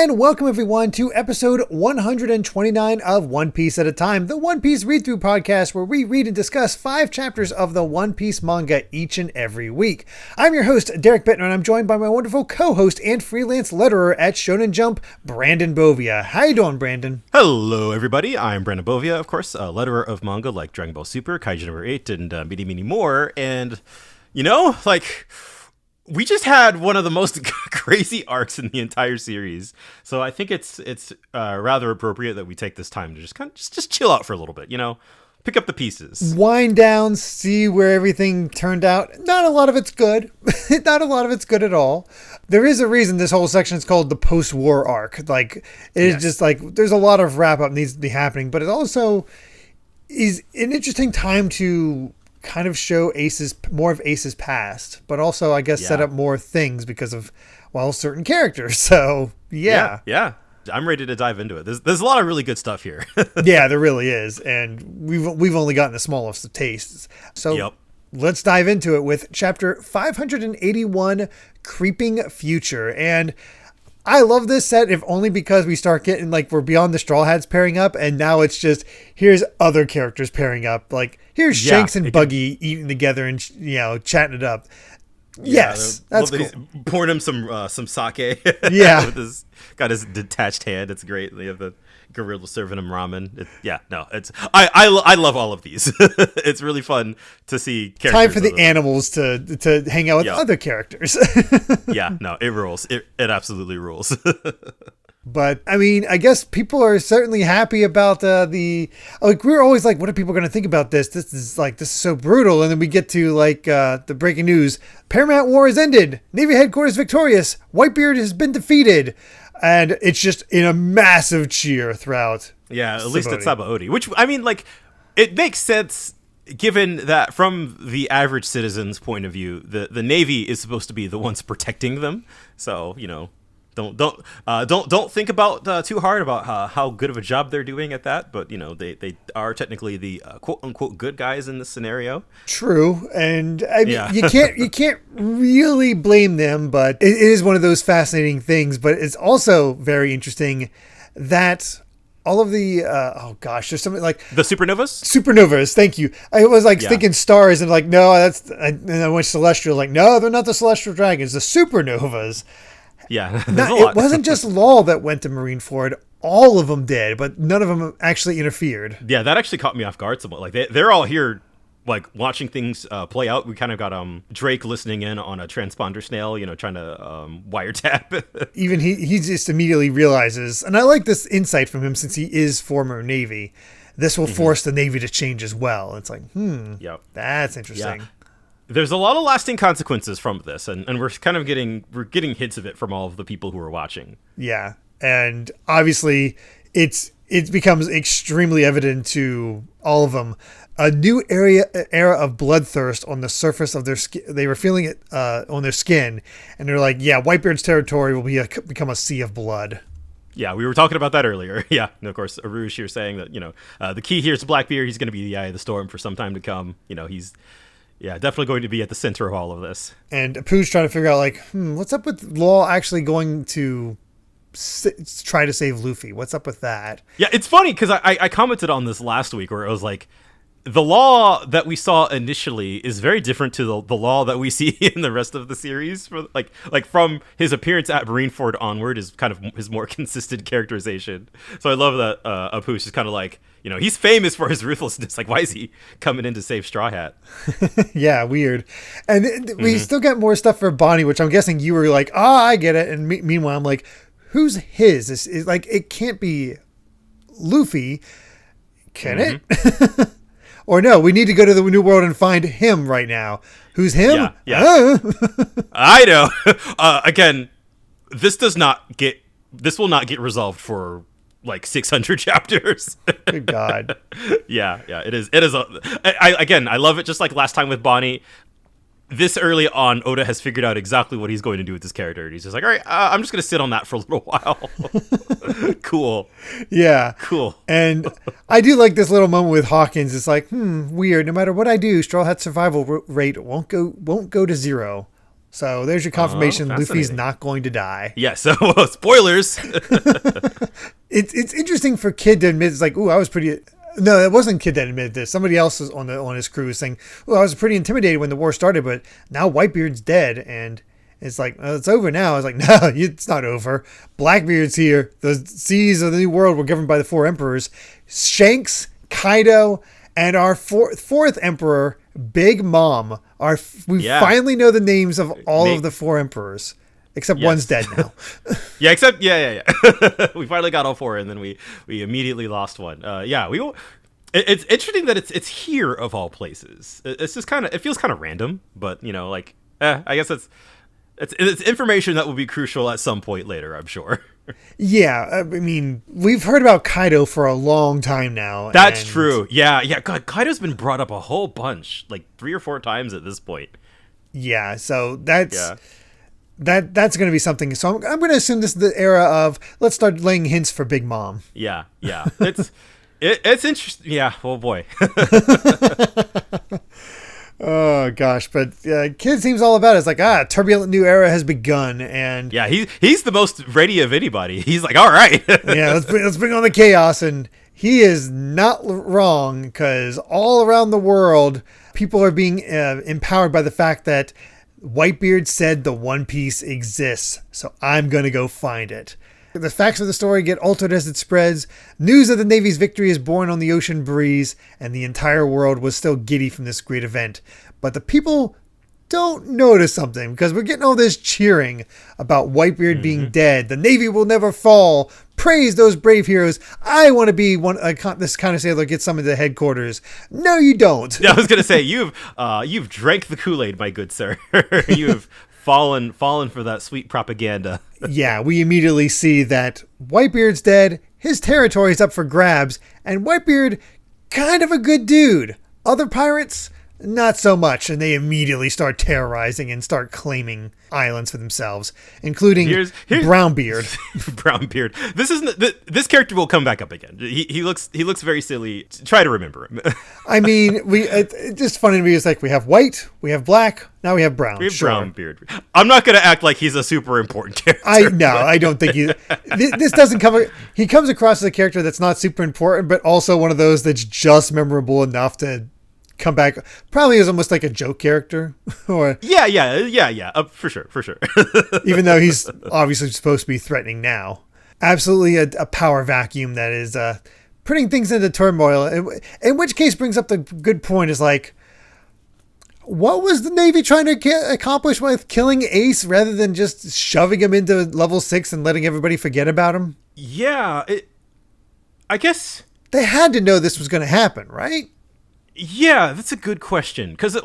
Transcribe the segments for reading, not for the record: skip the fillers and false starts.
And welcome everyone to episode 129 of One Piece at a Time, the One Piece read-through podcast where we read and discuss 5 chapters of the One Piece manga each and every week. I'm your host, Derek Bittner, and I'm joined by my wonderful co-host and freelance letterer at Shonen Jump, Brandon Bovia. How you doing, Brandon? Hello, everybody. I'm Brandon Bovia, of course, a letterer of manga like Dragon Ball Super, Kaiju number 8, and many more. And, we just had one of the most crazy arcs in the entire series, so I think it's rather appropriate that we take this time to just chill out for a little bit, pick up the pieces, wind down, see where everything turned out. Not a lot of it's good. Not a lot of it's good at all. There is a reason this whole section is called the post-war arc. It's just there's a lot of wrap up needs to be happening, but it also is an interesting time to kind of show more of Ace's past, but also I guess set up more things because of certain characters. So yeah. I'm ready to dive into it. There's a lot of really good stuff here. Yeah, there really is, and we've only gotten the smallest of tastes. So let's dive into it with chapter 581, Creeping Future. And I love this set, if only because we start getting we're beyond the Straw Hats pairing up, and now it's just here's other characters pairing up. Here's Shanks and Buggy eating together and chatting it up. Yes, that's cool. He's pouring him some sake. Yeah, got his detached hand. It's great. They have the gorilla serving him ramen. I love all of these. It's really fun to see characters. Time for the animals to hang out with other characters. It rules. It absolutely rules. But I mean, I guess people are certainly happy about we're always what are people going to think about this? This is so brutal. And then we get to the breaking news. Paramount War has ended. Navy headquarters victorious. Whitebeard has been defeated. And it's just in a massive cheer throughout. Yeah, at least it's Sabaody, which I mean, it makes sense given that from the average citizen's point of view, the Navy is supposed to be the ones protecting them. So, Don't think about too hard about how good of a job they're doing at that, but they are technically the quote unquote good guys in this scenario. True, and I mean you can't really blame them, but it is one of those fascinating things. But it's also very interesting that all of the there's something the supernovas. Thank you. I was thinking stars and no, and I went celestial. No, they're not the celestial dragons. The supernovas. Yeah, it wasn't just Law that went to Marineford. All of them did, but none of them actually interfered. Yeah, that actually caught me off guard somewhat. They're all here, watching things play out. We kind of got Drake listening in on a transponder snail, trying to wiretap. Even he just immediately realizes, and I like this insight from him since he is former Navy. This will force the Navy to change as well. It's that's interesting. Yeah. There's a lot of lasting consequences from this, and we're kind of getting hints of it from all of the people who are watching. Yeah, and obviously it becomes extremely evident to all of them. A new era of bloodthirst on the surface of their skin. They were feeling it on their skin, and they're Whitebeard's territory will become a sea of blood. Yeah, we were talking about that earlier. Yeah, and of course, Arush here saying that the key here is Blackbeard. He's going to be the eye of the storm for some time to come. He's definitely going to be at the center of all of this. And Apu's trying to figure out, what's up with Law actually going to try to save Luffy? What's up with that? Yeah, it's funny because I commented on this last week where it was the Law that we saw initially is very different to the Law that we see in the rest of the series. From his appearance at Marineford onward is kind of his more consistent characterization. So I love that Apu's just kind of he's famous for his ruthlessness. Why is he coming in to save Straw Hat? Yeah, weird. And we still got more stuff for Bonnie, which I'm guessing you were I get it. And meanwhile, I'm who's his? This is it can't be Luffy, can it? Or no, we need to go to the New World and find him right now. Who's him? Yeah. I know. Again, this will not get resolved for 600 chapters. Good God. Yeah, it is. I love it. Just like last time with Bonnie, this early on, Oda has figured out exactly what he's going to do with this character. And he's just all right, I'm just going to sit on that for a little while. Cool. Yeah. Cool. And I do like this little moment with Hawkins. It's weird. No matter what I do, Straw Hat's survival rate won't go to 0. So there's your confirmation. Luffy's fascinating. not going to die. Yeah, so spoilers. It's interesting for Kid to admit. It's like, ooh, I was pretty. No, it wasn't Kid that admitted this. Somebody else was on his crew saying, "Oh, I was pretty intimidated when the war started, but now Whitebeard's dead, and it's like it's over now." I was like, "No, it's not over. Blackbeard's here. The seas of the new world were governed by the 4 emperors: Shanks, Kaido, and our fourth emperor, Big Mom. We finally know the names of all of the 4 emperors." Except one's dead now. Yeah, we finally got all 4, and then we immediately lost one. It's interesting that it's here of all places. It's just it feels kind of random, but I guess it's information that will be crucial at some point later, I'm sure. Yeah, I mean, we've heard about Kaido for a long time now. That's true. Yeah. God, Kaido's been brought up a whole bunch, like 3 or 4 times at this point. Yeah, so that's going to be something. So I'm going to assume this is the era of let's start laying hints for Big Mom. Yeah. It's interesting. Yeah. Oh boy. Oh gosh, but Kid seems all about it. It's like turbulent new era has begun, and yeah, he's the most ready of anybody. He's like, all right, yeah, let's bring on the chaos, and he is not wrong because all around the world, people are being empowered by the fact that Whitebeard said the One Piece exists, so I'm gonna go find it. The facts of the story get altered as it spreads. News of the Navy's victory is born on the ocean breeze, and the entire world was still giddy from this great event. But the people don't notice something, because we're getting all this cheering about Whitebeard being dead. The Navy will never fall. Praise those brave heroes. I want to be this kind of sailor get some of the headquarters. No, you don't. I was going to say, you've drank the Kool-Aid, my good sir. You've fallen for that sweet propaganda. Yeah, we immediately see that Whitebeard's dead, his territory's up for grabs, and Whitebeard, kind of a good dude. Other pirates, not so much, and they immediately start terrorizing and start claiming islands for themselves, including Brownbeard. Brownbeard. This character will come back up again. He looks very silly. Try to remember him. I mean, it's just funny to me. It's like we have white, we have black, now we have brown. We have Brownbeard. I'm not going to act like he's a super important character. I don't think this doesn't come. He comes across as a character that's not super important, but also one of those that's just memorable enough to come back. Probably is almost like a joke character. Or for sure. Even though he's obviously supposed to be threatening now. Absolutely a power vacuum that is putting things into turmoil. In which case brings up the good point is like, what was the Navy trying to accomplish with killing Ace rather than just shoving him into level 6 and letting everybody forget about him? Yeah, I guess they had to know this was going to happen, right? Yeah, that's a good question, because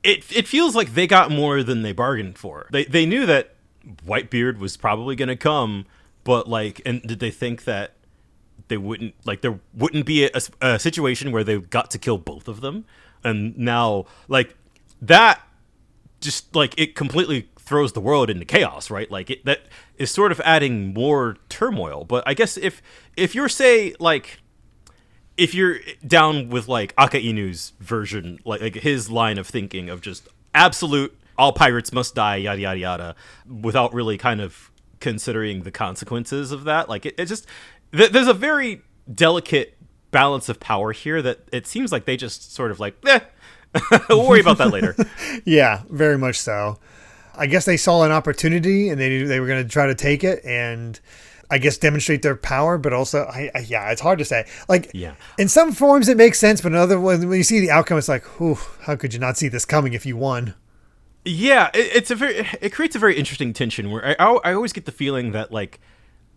it feels like they got more than they bargained for. They knew that Whitebeard was probably going to come, but and did they think that they wouldn't there wouldn't be a situation where they got to kill both of them? And now that just it completely throws the world into chaos, right? That is sort of adding more turmoil. But I guess if you're if you're down with Aka Inu's version, like his line of thinking of just absolute all pirates must die, yada yada yada, without really kind of considering the consequences of that, there's a very delicate balance of power here that it seems like they just sort of we'll worry about that later. Yeah, very much so. I guess they saw an opportunity and they were going to try to take it and I guess demonstrate their power, but also, it's hard to say. In some forms it makes sense, but in other ones, when you see the outcome, it's like, how could you not see this coming if you won? Yeah, it creates a very interesting tension where I always get the feeling that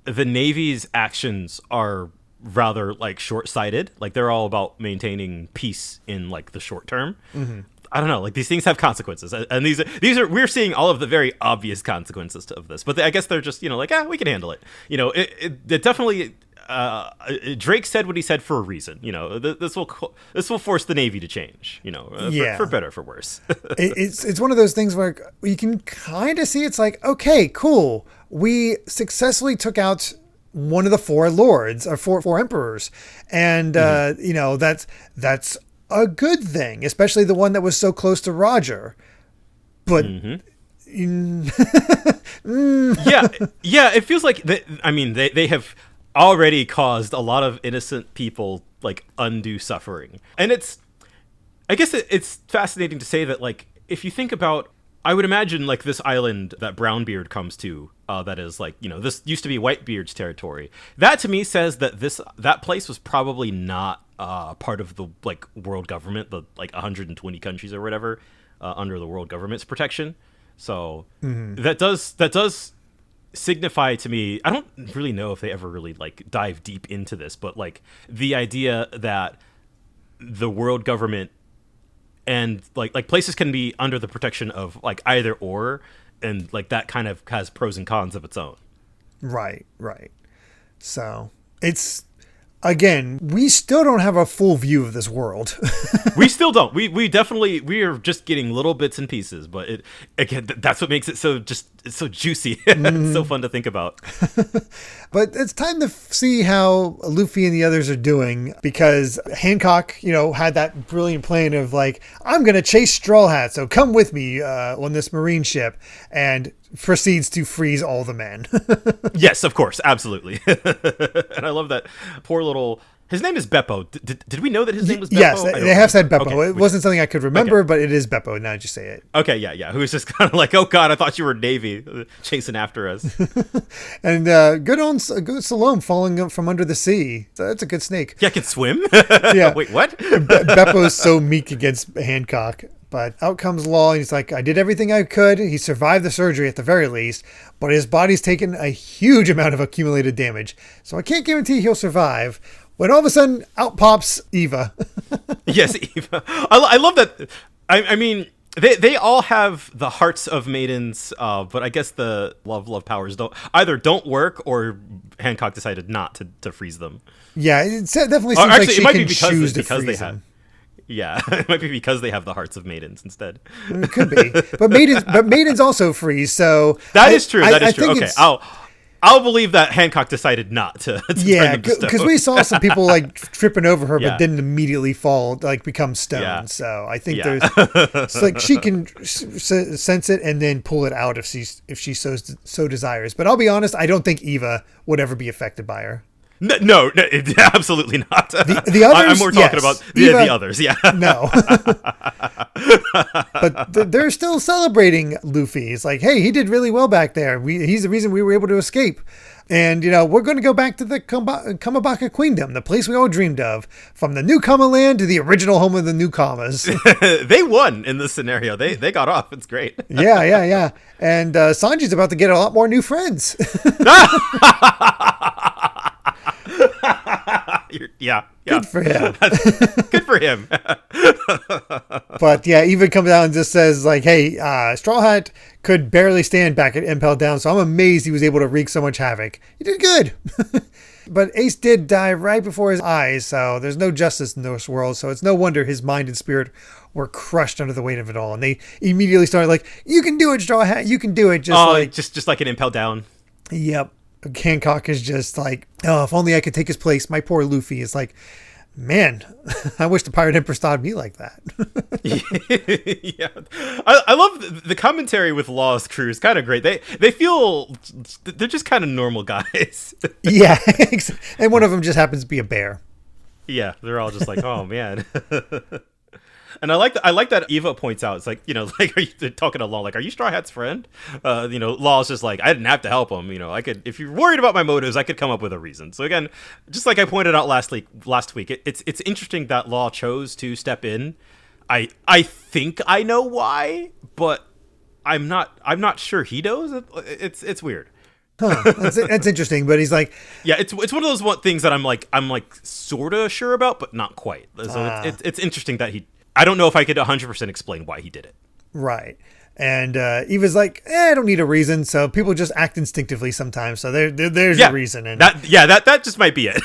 the Navy's actions are rather short-sighted. They're all about maintaining peace in the short term. Mm-hmm. I don't know, these things have consequences, and these are we're seeing all of the very obvious consequences of this, but I guess they're just we can handle it. It definitely Drake said what he said for a reason. This will force the Navy to change. For better or for worse. it's one of those things where you can kind of see it's okay, cool, we successfully took out one of the 4 lords or four emperors, and that's a good thing, especially the one that was so close to Roger. But it feels like they have already caused a lot of innocent people like undue suffering, and I guess it's fascinating to say that, like, if you think about, I would imagine, like, this island that Brownbeard comes to, that is, like, this used to be Whitebeard's territory. That to me says that that place was probably not part of the, like, world government, the, like, 120 countries or whatever, under the world government's protection. So that does signify to me, I don't really know if they ever really, like, dive deep into this, but, like, the idea that the world government and like places can be under the protection of, like, either or, and, like, that kind of has pros and cons of its own. Right. So it's, again, we still don't have a full view of this world. We still don't. We definitely, we are just getting little bits and pieces, but that's what makes it it's so juicy. It's so fun to think about. But it's time to see how Luffy and the others are doing, because Hancock, had that brilliant plan of, like, I'm going to chase Straw Hat, so come with me on this marine ship, and proceeds to freeze all the men. Yes, of course. Absolutely. And I love that poor little... His name is Beppo. Did we know that his name was Beppo? Yes, they have said Beppo. Okay. It wasn't something I could remember, but it is Beppo. Now that you say it. Okay, yeah. Who was just kind of like, oh God, I thought you were Navy chasing after us. And good Salome falling from under the sea. So that's a good snake. Yeah, can swim? Yeah. Wait, what? Beppo is so meek against Hancock. But out comes Law, and he's like, I did everything I could. He survived the surgery at the very least, but his body's taken a huge amount of accumulated damage. So I can't guarantee he'll survive. When all of a sudden, out pops Eva. Yes, Eva. I love that. I mean, they all have the hearts of maidens, but I guess the love powers don't work, or Hancock decided not to freeze them. Yeah, it definitely seems like she can choose to freeze them. Yeah, it might be because they have the hearts of maidens instead. It could be, but maidens also freeze. So that is true. That is true. Okay, I'll believe that Hancock decided not to turn them to stone. Because we saw some people, like, tripping over her, but didn't immediately fall, like, become stone. Yeah. So I think it's like she can sense it and then pull it out if she so desires. But I'll be honest, I don't think Eva would ever be affected by her. No, absolutely not. The others, I'm more talking about the others. Yeah, no. But they're still celebrating Luffy. It's like, hey, he did really well back there. He's the reason we were able to escape. And, we're going to go back to the Kamabaka Queendom, the place we all dreamed of, from the New Kama land to the original home of the New Kamas. They won in this scenario. They got off. It's great. Yeah. And Sanji's about to get a lot more new friends. Yeah. Good for him. Good for him. But yeah, Eva comes out and just says, like, hey, Straw Hat could barely stand back at Impel Down, so I'm amazed he was able to wreak so much havoc. He did good. But Ace did die right before his eyes, so there's no justice in this world, so it's no wonder his mind and spirit were crushed under the weight of it all. And they immediately started like, you can do it, Straw Hat, you can do it. Just like an Impel Down. Yep. Hancock is just like, oh, if only I could take his place. My poor Luffy is like, man, I wish the Pirate Empress thought of me like that. Yeah, I love the commentary with Law's crew is kind of great. They feel they're just kind of normal guys. Yeah, and one of them just happens to be a bear. Yeah, they're all just like, oh man. And I like that Eva points out, it's like, like, are you talking to Law, like, are you Straw Hat's friend? Law's just like, I didn't have to help him. I could, if you're worried about my motives, I could come up with a reason. So again, just like I pointed out last week, it's interesting that Law chose to step in. I think I know why, but I'm not sure he knows. It's weird. Huh, that's interesting, but he's like, yeah, it's one of those things that I'm like sort of sure about, but not quite. So it's interesting that I don't know if I could 100% explain why he did it. Right. And Eva's like, I don't need a reason. So people just act instinctively sometimes. So there's a reason. And that just might be it.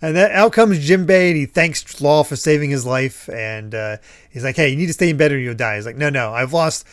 And then out comes Jinbei, and he thanks Law for saving his life. And he's like, hey, you need to stay in bed or you'll die. He's like, no, I've lost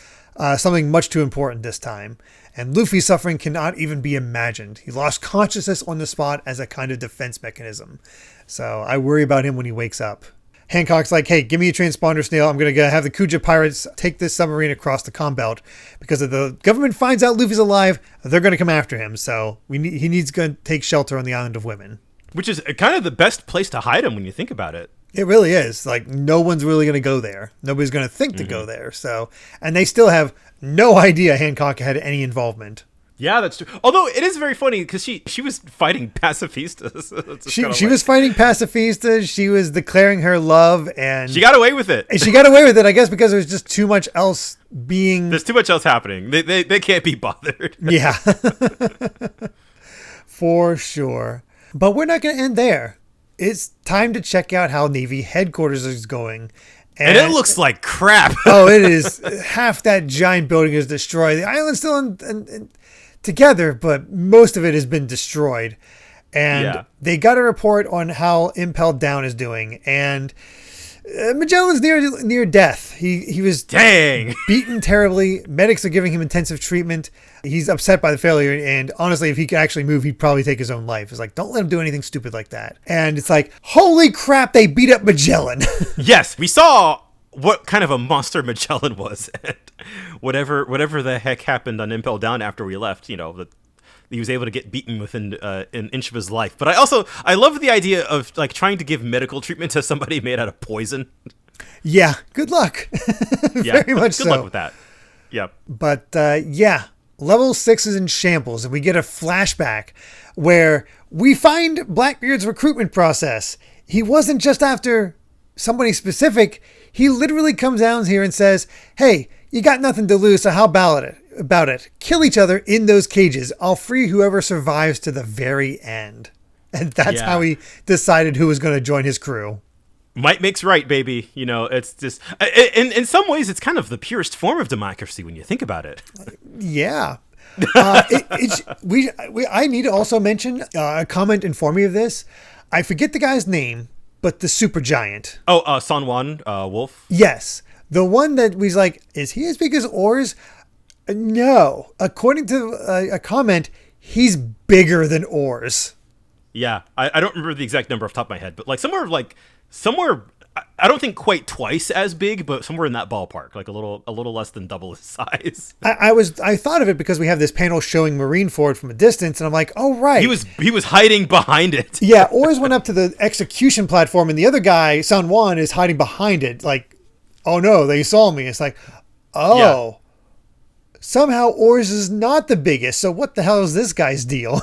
something much too important this time. And Luffy's suffering cannot even be imagined. He lost consciousness on the spot as a kind of defense mechanism. So I worry about him when he wakes up. Hancock's like, hey, give me a transponder snail. I'm going to have the Kuja pirates take this submarine across the comm belt, because if the government finds out Luffy's alive, they're going to come after him. So he needs to take shelter on the island of women. Which is kind of the best place to hide him when you think about it. It really is. Like, no one's really going to go there. Nobody's going to think to go there. So, and they still have no idea Hancock had any involvement. Yeah, that's true. Although it is very funny because she was fighting pacifistas. She was fighting pacifistas. She was declaring her love, and she got away with it. She got away with it, I guess, because there's just too much else being. There's too much else happening. They can't be bothered. Yeah, for sure. But we're not going to end there. It's time to check out how Navy headquarters is going. And it looks like crap. Oh, it is. Half that giant building is destroyed. The island's still together, but most of it has been destroyed. And they got a report on how Impel Down is doing. And Magellan's near death. He was beaten terribly. Medics are giving him intensive treatment. He's upset by the failure, and honestly, if he could actually move, he'd probably take his own life. It's like, don't let him do anything stupid like that. And it's like, holy crap, they beat up Magellan. Yes, we saw what kind of a monster Magellan was. And whatever the heck happened on Impel Down after we left, he was able to get beaten within an inch of his life. But I love the idea of like trying to give medical treatment to somebody made out of poison. Yeah, good luck. Very much so. Good luck with that. Yeah. But Level 6 is in shambles, and we get a flashback where we find Blackbeard's recruitment process. He wasn't just after somebody specific. He literally comes down here and says, hey, you got nothing to lose, so how about it? Kill each other in those cages. I'll free whoever survives to the very end. And that's how he decided who was going to join his crew. Might makes right, baby. It's just in some ways it's kind of the purest form of democracy when you think about it. Yeah. I need to also mention a comment informing me of this. I forget the guy's name, but the super giant. Oh, San Juan Wolf. Yes, the one that was like, is he as big as Oars? No, according to a comment, he's bigger than Oars. Yeah, I don't remember the exact number off the top of my head, but somewhere, I don't think quite twice as big, but somewhere in that ballpark, like a little less than double his size. I thought of it because we have this panel showing Marineford from a distance, and I'm like, oh right, he was hiding behind it. Yeah, Oars went up to the execution platform, and the other guy, San Juan, is hiding behind it. Like, oh no, they saw me. It's like, oh. Yeah. Somehow Oars is not the biggest, so what the hell is this guy's deal?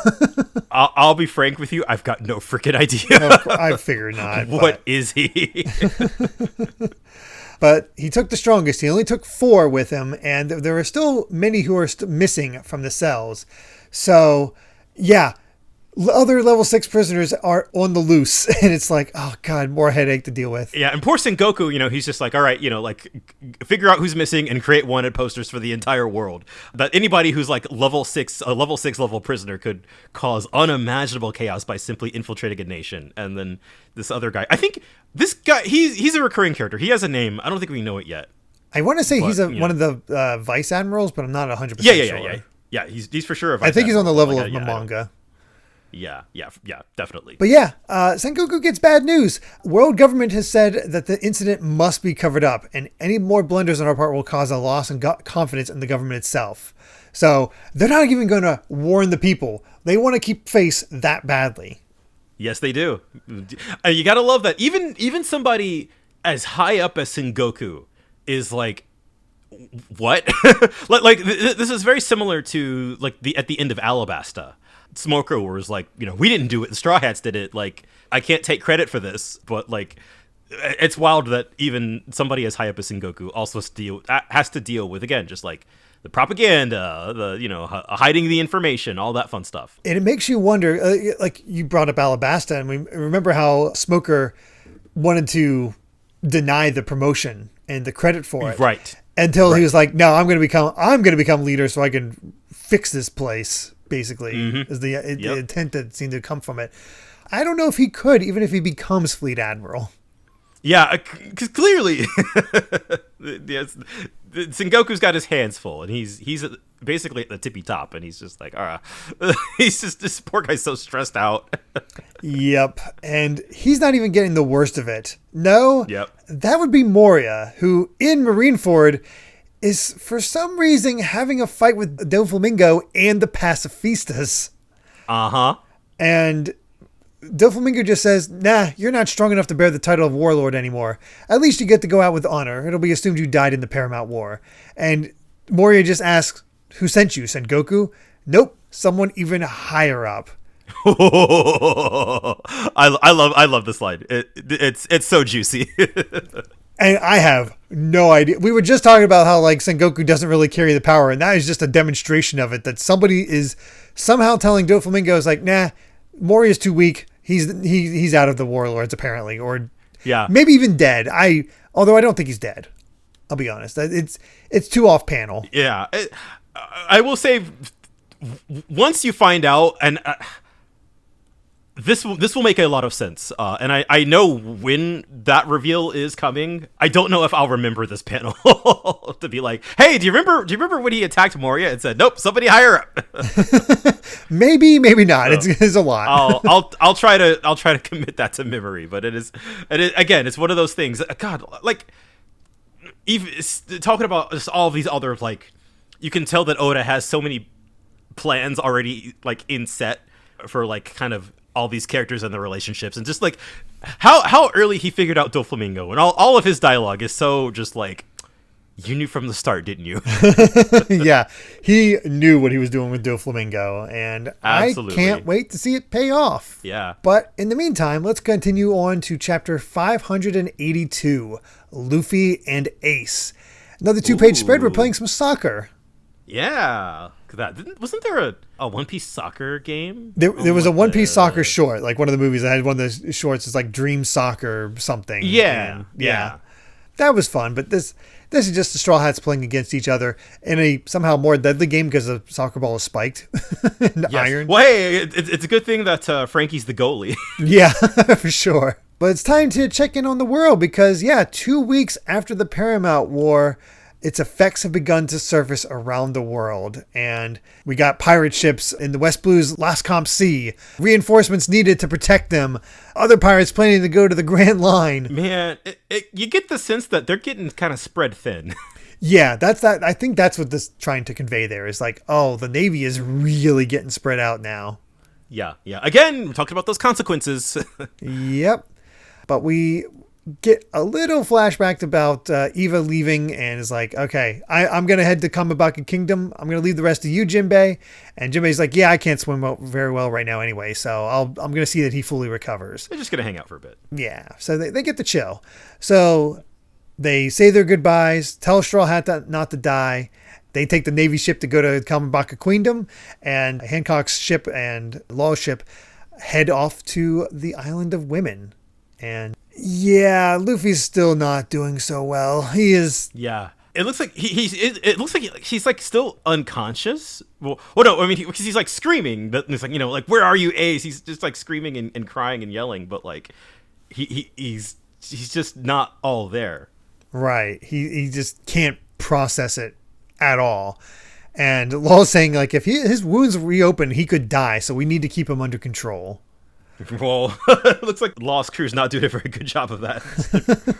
I'll be frank with you, I've got no freaking idea. No, I figure not. What is he? But he took the strongest. He only took 4 with him, and there are still many who are missing from the cells. So, yeah, other level 6 prisoners are on the loose, and it's like, oh god, more headache to deal with. Yeah, and poor Sengoku, he's just like, all right, figure out who's missing and create wanted posters for the entire world. That anybody who's like a level 6 level prisoner could cause unimaginable chaos by simply infiltrating a nation. And then this other guy, I think this guy, he's a recurring character. He has a name. I don't think we know it yet. I want to say he's one of the vice admirals, but I'm not 100% sure. Yeah, he's for sure a vice I think he's on the level admiral. of manga. Yeah, definitely. But yeah, Sengoku gets bad news. World government has said that the incident must be covered up, and any more blunders on our part will cause a loss in confidence in the government itself. So they're not even going to warn the people. They want to keep face that badly. This they do. You gotta love that. Even somebody as high up as Sengoku is like, what? This is very similar to at the end of Alabasta. Smoker was like, we didn't do it, the Straw Hats did it. Like, I can't take credit for this, but it's wild that even somebody as high up as Sengoku also has to deal with, again, just like the propaganda, the hiding the information, all that fun stuff. And it makes you wonder, like you brought up Alabasta, and we remember how Smoker wanted to deny the promotion and the credit for it, right? Until he was like, no, I'm going to become leader so I can fix this place. Basically, is the intent that seemed to come from it. I don't know if he could, even if he becomes Fleet Admiral. Yeah, because clearly Yes, Sengoku's got his hands full, and he's basically at the tippy top, and he's just like, he's just, this poor guy's so stressed out. Yep, and he's not even getting the worst of it. No, Yep. That would be Moria, who in Marineford is for some reason having a fight with Doflamingo and the pacifistas. And Doflamingo just says, nah, you're not strong enough to bear the title of warlord anymore. At least you get to go out with honor. It'll be assumed you died in the Paramount War. And Moria just asks, who sent you, Sengoku? Nope, someone even higher up. I love this line. It's so juicy. And I have no idea. We were just talking about how like Sengoku doesn't really carry the power, and that is just a demonstration of it. That somebody is somehow telling Doflamingo is like, nah, Moria's too weak. He's out of the warlords apparently, or maybe even dead. Although I don't think he's dead. I'll be honest. It's too off panel. Yeah, I will say once you find out and. This will make a lot of sense, and I know when that reveal is coming. I don't know if I'll remember this panel to be like, "Hey, do you remember when he attacked Moria and said, nope, somebody higher up?" maybe not. It's a lot. I'll try to commit that to memory, but it is again, it's one of those things. God, like even talking about just all of these other like, you can tell that Oda has so many plans already like in set for like kind of all these characters and their relationships, and just like how early he figured out Doflamingo, and all of his dialogue is so just like, you knew from the start, didn't you? Yeah, he knew what he was doing with Doflamingo, and absolutely. I can't wait to see it pay off. Yeah. But in the meantime, let's continue on to chapter 582, Luffy and Ace. Another 2-page spread. We're playing some soccer. Yeah. Wasn't there a One Piece soccer game? There was a One Piece soccer short, like one of the movies that had one of the shorts. It's like Dream Soccer something. Yeah. That was fun, but this is just the Straw Hats playing against each other in a somehow more deadly game because the soccer ball is spiked and iron. Well, hey, it's a good thing that Frankie's the goalie. Yeah, for sure. But it's time to check in on the world because, 2 weeks after the Paramount War, its effects have begun to surface around the world, and we got pirate ships in the West Blue's Lascombe Sea, reinforcements needed to protect them, other pirates planning to go to the Grand Line. Man, you get the sense that they're getting kind of spread thin. Yeah, that's that. I think that's what this trying to convey there is like, oh, the Navy is really getting spread out now. Yeah. Again, we talked about those consequences. Yep. But we get a little flashback about Eva leaving and is like, okay, I'm going to head to Kamabaka Kingdom. I'm going to leave the rest of you, Jinbei. And Jinbei's like, yeah, I can't swim very well right now anyway, so I'm going to see that he fully recovers. They're just going to hang out for a bit. Yeah, so they get to chill. So they say their goodbyes, tell Straw Hat not to die. They take the Navy ship to go to Kamabaka Queendom, and Hancock's ship and Law's ship head off to the Island of Women. And yeah, Luffy's still not doing so well. He is. Yeah, it looks like it looks like he's like still unconscious. Well, no, I mean because he's like screaming. But it's like, like, where are you, Ace? He's just like screaming and crying and yelling, but like he's just not all there. Right. He just can't process it at all. And Law's saying like if his wounds reopen, he could die. So we need to keep him under control. Well, it looks like Law's crew's not doing a very good job of that.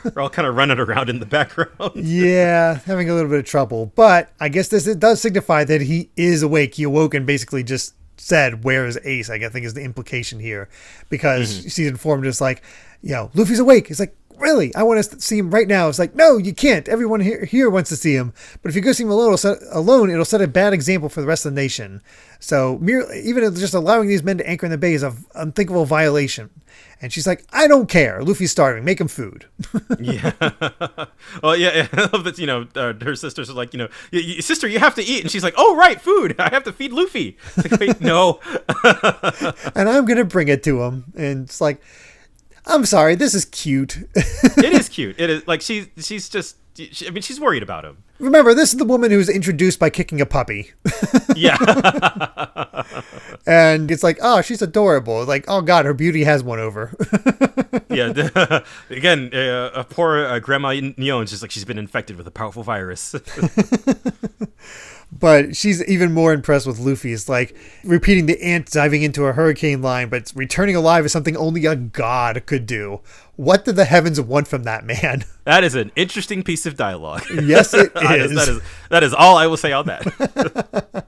They're all kind of running around in the background. Yeah, having a little bit of trouble. But I guess it does signify that he is awake. He awoke and basically just said, where is Ace? I think is the implication here. Because she's informed us like, Luffy's awake. He's like, really? I want to see him right now. It's like, no, you can't. Everyone here wants to see him. But if you go see him alone, it'll set a bad example for the rest of the nation. So even just allowing these men to anchor in the bay is an unthinkable violation. And she's like, I don't care. Luffy's starving. Make him food. Yeah. Well, yeah. I love that, her sisters are like, sister, you have to eat. And she's like, oh, right, food. I have to feed Luffy. It's like, wait, no. And I'm going to bring it to him. And it's like, I'm sorry, this is cute. It is cute. It is like she's just. She's worried about him. Remember, this is the woman who was introduced by kicking a puppy. Yeah. And it's like, oh, she's adorable. Like, oh God, her beauty has won over. Yeah. Again, poor Grandma Neon's just like she's been infected with a powerful virus. But she's even more impressed with Luffy. It's like repeating the ant diving into a hurricane line, but returning alive is something only a god could do. What do the heavens want from that man? That is an interesting piece of dialogue. Yes, it is. That is all I will say on that.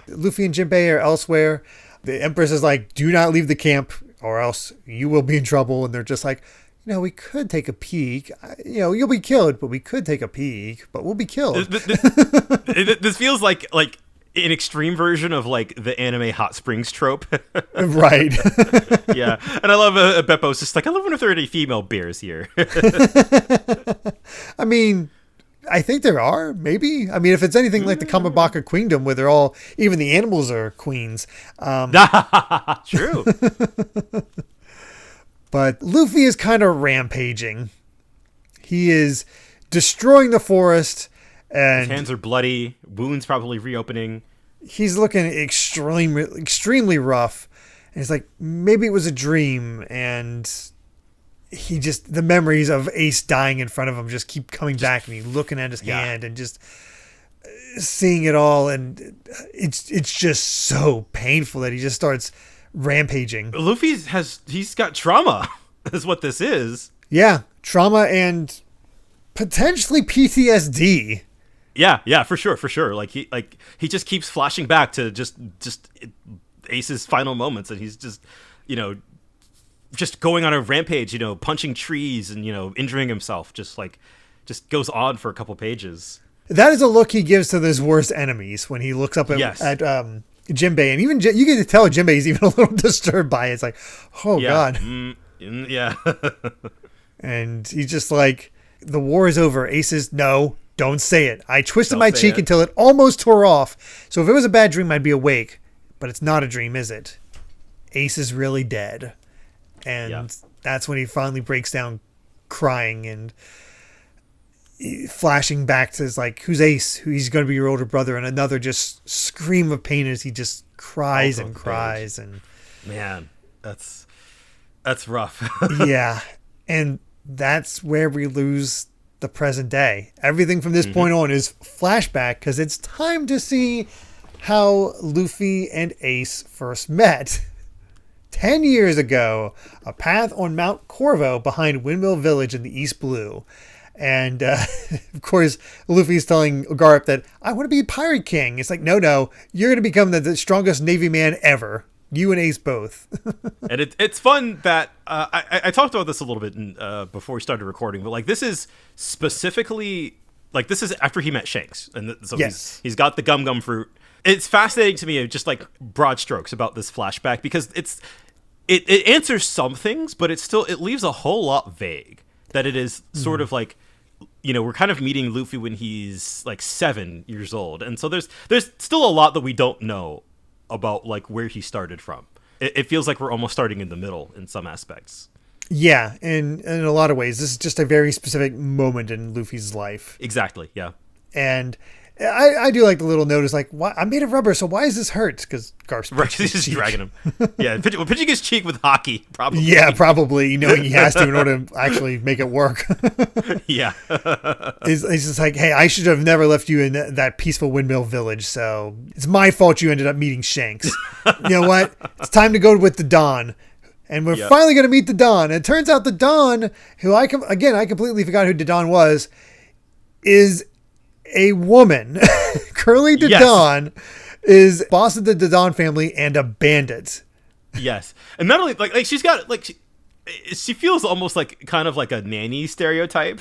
Luffy and Jinbei are elsewhere. The Empress is like, do not leave the camp or else you will be in trouble. And they're just like, we could take a peek. You'll be killed, but we could take a peek, but we'll be killed. This feels like an extreme version of like the anime hot springs trope. Right. Yeah. And I love Beppo's just like, I wonder if there are any female bears here. I mean, I think there are, maybe. I mean, if it's anything like the Kamabaka Queendom, where they're all, even the animals are queens. True. But Luffy is kind of rampaging. He is destroying the forest. And his hands are bloody, wounds probably reopening. He's looking extremely rough. And it's like, maybe it was a dream. And the memories of Ace dying in front of him just keep coming back. And he's looking at his hand and just seeing it all. And it's just so painful that he just starts rampaging. He's got trauma, is what this is. Yeah, trauma and potentially PTSD. Yeah, for sure. Like he just keeps flashing back to just Ace's final moments, and he's just just going on a rampage, punching trees and injuring himself, just goes on for a couple pages. That is a look he gives to his worst enemies when he looks up at Jinbei, and even you get to tell Jinbei is even a little disturbed by it. It's like, oh God. Yeah. And he's just like, the war is over. Ace says, no, don't say it. I twisted my cheek until it almost tore off. So if it was a bad dream, I'd be awake. But it's not a dream, is it? Ace is really dead. And that's when he finally breaks down crying and flashing back to his like, who's Ace? He's going to be your older brother. And another just scream of pain as he just cries and cries. And man, that's rough. Yeah. And that's where we lose the present day. Everything from this point on is flashback because it's time to see how Luffy and Ace first met. 10 years ago, a path on Mount Corvo behind Windmill Village in the East Blue. And, of course, Luffy's telling Garp that, I want to be Pirate King. It's like, no, you're going to become the strongest Navy man ever. You and Ace both. And it's fun that, I talked about this a little bit before we started recording, but like this is specifically, like this is after he met Shanks. And so he's got the gum fruit. It's fascinating to me, just like broad strokes about this flashback, because it answers some things, but it leaves a whole lot vague. That it is sort of like, we're kind of meeting Luffy when he's like 7 years old. And so there's still a lot that we don't know about like where he started from. It feels like we're almost starting in the middle in some aspects. Yeah, and in a lot of ways, this is just a very specific moment in Luffy's life. Exactly, yeah. And I do like the little notice, like, why, I'm made of rubber, so why is this hurt? Because Garp's he's just dragging him. Yeah, pitching his cheek with hockey, probably. Yeah, probably, knowing he has to in order to actually make it work. Yeah. He's just like, hey, I should have never left you in that peaceful Windmill Village, so it's my fault you ended up meeting Shanks. You know what? It's time to go with the Don. And we're finally going to meet the Don. And it turns out the Don, who I completely forgot who the Don was, is a woman. Curly the Don is boss of the Don family and a bandit. Yes. And not only like she's got like she feels almost like kind of like a nanny stereotype.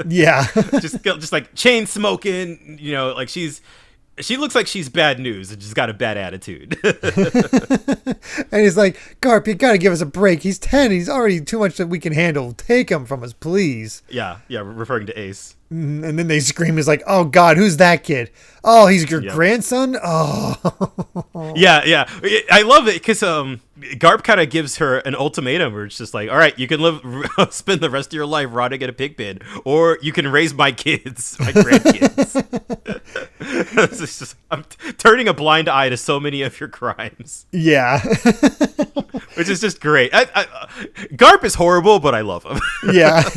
Yeah. just like chain smoking, like she looks like she's bad news and just got a bad attitude. And he's like, Garp, you got to give us a break. He's 10. He's already too much that we can handle. Take him from us, please. Yeah, referring to Ace. And then they scream, is like, oh, God, who's that kid? Oh, he's your grandson? Oh. Yeah. I love it because Garp kind of gives her an ultimatum where it's just like, all right, you can spend the rest of your life rotting in a pig pen, or you can raise my kids, my grandkids. It's just, I'm turning a blind eye to so many of your crimes. Yeah. Which is just great. Garp is horrible, but I love him. Yeah.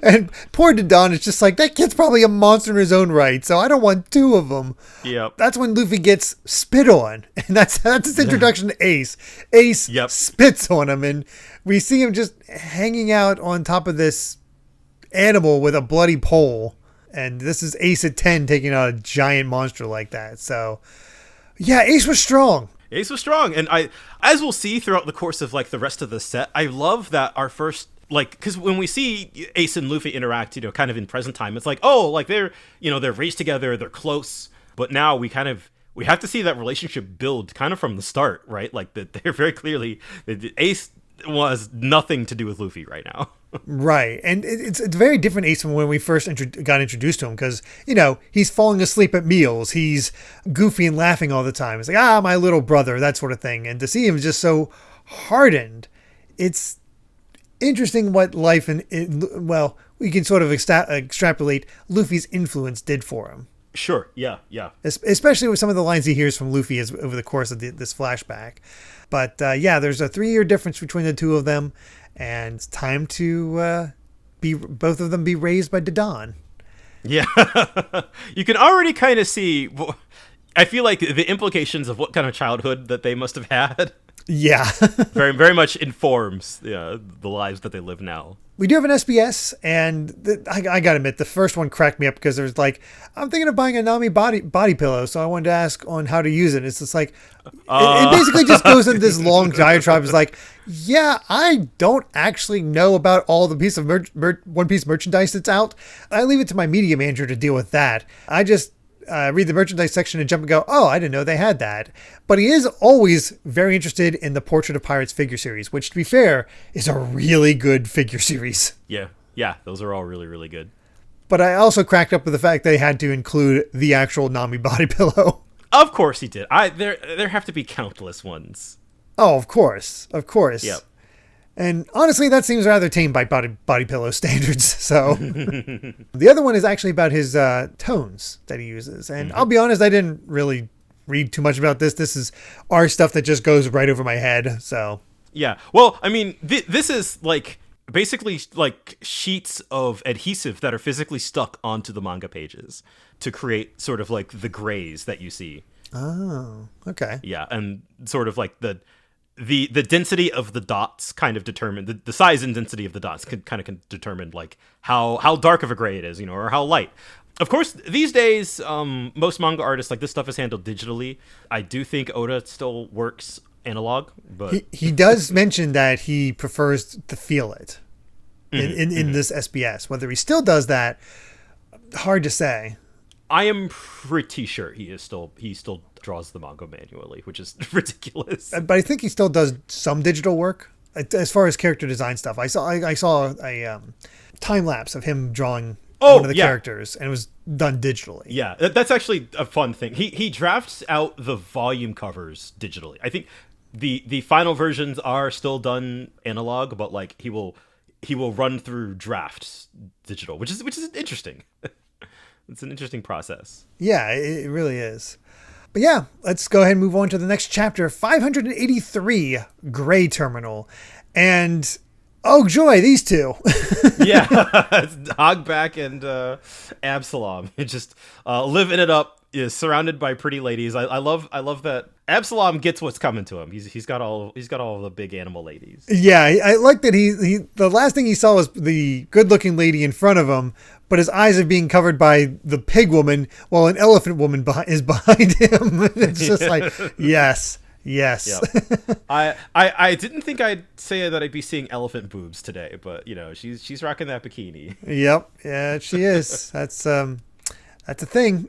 And poor Dodon is just like, that kid's probably a monster in his own right, so I don't want two of them. Yep. That's when Luffy gets spit on. And that's his introduction to Ace. Ace spits on him, and we see him just hanging out on top of this animal with a bloody pole. And this is Ace at 10 taking out a giant monster like that. So, yeah, Ace was strong. Ace was strong. And as we'll see throughout the course of like the rest of the set, I love that our first, like, because when we see Ace and Luffy interact, kind of in present time, it's like, oh, like they're raised together, they're close. But now we have to see that relationship build kind of from the start, right? Like that they're very clearly, Ace was nothing to do with Luffy right now. Right. And it's a very different Ace from when we first got introduced to him, because, he's falling asleep at meals. He's goofy and laughing all the time. It's like, my little brother, that sort of thing. And to see him just so hardened, it's interesting what life we can sort of extrapolate Luffy's influence did for him. Sure. Yeah. Yeah. Especially with some of the lines he hears from Luffy over the course of this flashback. But there's a 3-year difference between the two of them. And it's time to both of them be raised by Dodon. Yeah. You can already kind of see, I feel like the implications of what kind of childhood that they must have had. Yeah. Very, very much informs the lives that they live now. We do have an SBS, and I gotta admit, the first one cracked me up because there's like, I'm thinking of buying a Nami body pillow, so I wanted to ask on how to use it. It's just like, it basically just goes into this long diatribe. It's like, yeah, I don't actually know about all the piece of One Piece merchandise that's out. I leave it to my media manager to deal with that. I just read the merchandise section and jump and go, oh, I didn't know they had that. But he is always very interested in the Portrait of Pirates figure series, which, to be fair, is a really good figure series. Yeah, those are all really, really good. But I also cracked up with the fact they had to include the actual Nami body pillow. Of course he did. There have to be countless ones. Oh, of course. Yep. And honestly, that seems rather tame by body pillow standards. So the other one is actually about his tones that he uses. And I'll be honest, I didn't really read too much about this. This is our stuff that just goes right over my head. So yeah. Well, I mean, this is like basically like sheets of adhesive that are physically stuck onto the manga pages to create sort of like the grays that you see. Oh, okay. Yeah, and sort of like the density of the dots kind of determine the size and density of the dots can determine like how dark of a gray it is, or how light. Of course, these days, most manga artists, like, this stuff is handled digitally. I do think Oda still works analog, but he does mention that he prefers to feel it in this SBS. Whether he still does that, hard to say. I am pretty sure he still draws the manga manually, which is ridiculous. But I think he still does some digital work as far as character design stuff. I saw a time lapse of him drawing one of the characters, and it was done digitally. Yeah, that's actually a fun thing. He drafts out the volume covers digitally. I think the final versions are still done analog, but like he will run through drafts digital, which is interesting. It's an interesting process. Yeah, it really is. But yeah, let's go ahead and move on to the next chapter, 583, Gray Terminal. And, oh joy, these two. Yeah, it's Hogback and Absalom. Just living it up, is surrounded by pretty ladies. I love that Absalom gets what's coming to him. He's got all the big animal ladies. Yeah, I like that he the last thing he saw was the good-looking lady in front of him, but his eyes are being covered by the pig woman while an elephant woman is behind him. It's just like, yes. Yep. I didn't think I'd say that I'd be seeing elephant boobs today, but she's rocking that bikini. Yep. Yeah, she is. That's a thing.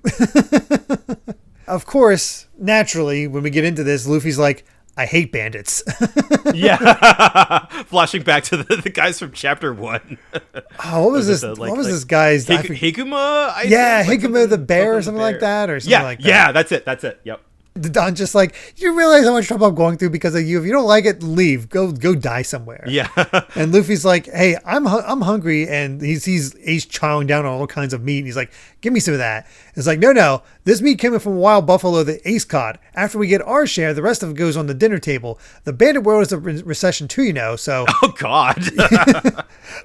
Of course, naturally, when we get into this, Luffy's like, I hate bandits. Yeah. Flashing back to the guys from chapter 1. Oh, what was this? What was this guy's? Higuma? Yeah, Higuma the bear or something like that, or something like that. Yeah, that's it. Yep. The Don's just like, you realize how much trouble I'm going through because of you. If you don't like it, leave. Go die somewhere. Yeah. And Luffy's like, hey, I'm hungry, and he sees Ace chowing down on all kinds of meat, and he's like, give me some of that. It's like, no, this meat came from a wild buffalo that Ace caught. After we get our share, the rest of it goes on the dinner table. The bandit world is a recession too, so. Oh God.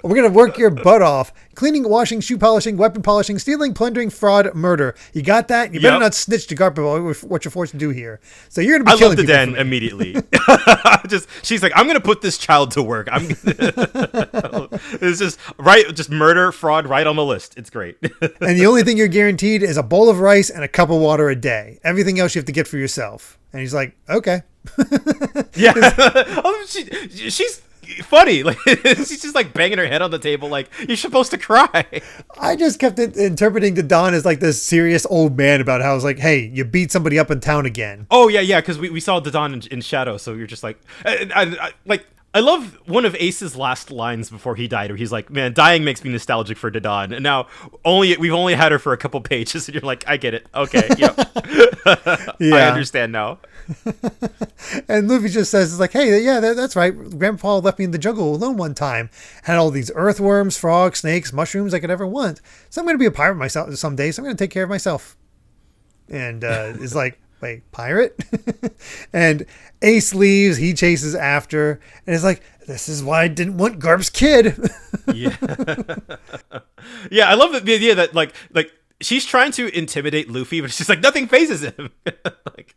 We're gonna work your butt off. Cleaning, washing, shoe polishing, weapon polishing, stealing, plundering, fraud, murder. You got that? You better not snitch to Garp about what you're forced to do here. So you're gonna be killing people. I love the den immediately. She's like, I'm gonna put this child to work. It's just murder, fraud, right on the list. It's great. And the only thing you're guaranteed is a bowl of rice and a cup of water a day. Everything else you have to get for yourself. And he's like, okay. Yeah. She's funny. Like, she's just like banging her head on the table like, you're supposed to cry. I just kept interpreting the Don as like this serious old man about how it's like, hey, you beat somebody up in town again. Oh yeah, because we saw the Don in shadow, so you're just like, I love one of Ace's last lines before he died, where he's like, man, dying makes me nostalgic for Dadan. And now we've only had her for a couple pages, and you're like, I get it. Okay, yep. Yeah. I understand now. And Luffy just says, it's like, hey, yeah, that's right. Grandpa left me in the jungle alone one time. Had all these earthworms, frogs, snakes, mushrooms I could ever want. So I'm going to be a pirate myself someday, so I'm going to take care of myself. And it's like, wait, pirate? And Ace leaves, he chases after, and it's like, this is why I didn't want Garp's kid. Yeah. Yeah, I love the idea that like she's trying to intimidate Luffy, but she's like, nothing phases him. Like,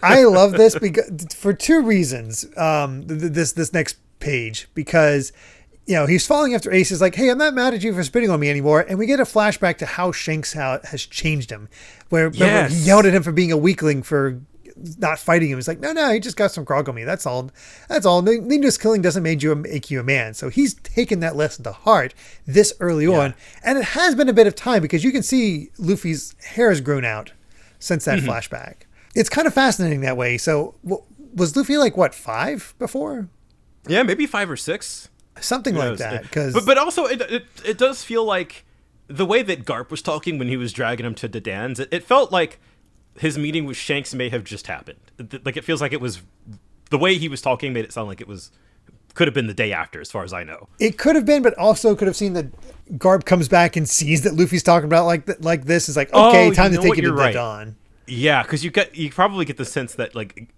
I love this because for two reasons. This next page, because he's following after Ace, is like, hey, I'm not mad at you for spitting on me anymore. And we get a flashback to how Shanks has changed him, where remember, he yelled at him for being a weakling for not fighting him. He's like, no, he just got some grog on me. That's all. Needless killing doesn't make you a man. So he's taken that lesson to heart this early on. And it has been a bit of time because you can see Luffy's hair has grown out since that flashback. It's kind of fascinating that way. So was Luffy like, what, 5 before? Yeah, maybe 5 or 6. Something like that. But also it does feel like the way that Garp was talking when he was dragging him to Dadan's, it felt like his meeting with Shanks may have just happened. Like, it feels like it was, the way he was talking made it sound like could have been the day after, as far as I know. It could have been, but also could have seen that Garp comes back and sees that Luffy's talking about like this. Is like, okay, time to take you to Dadan. Yeah, because you probably get the sense that like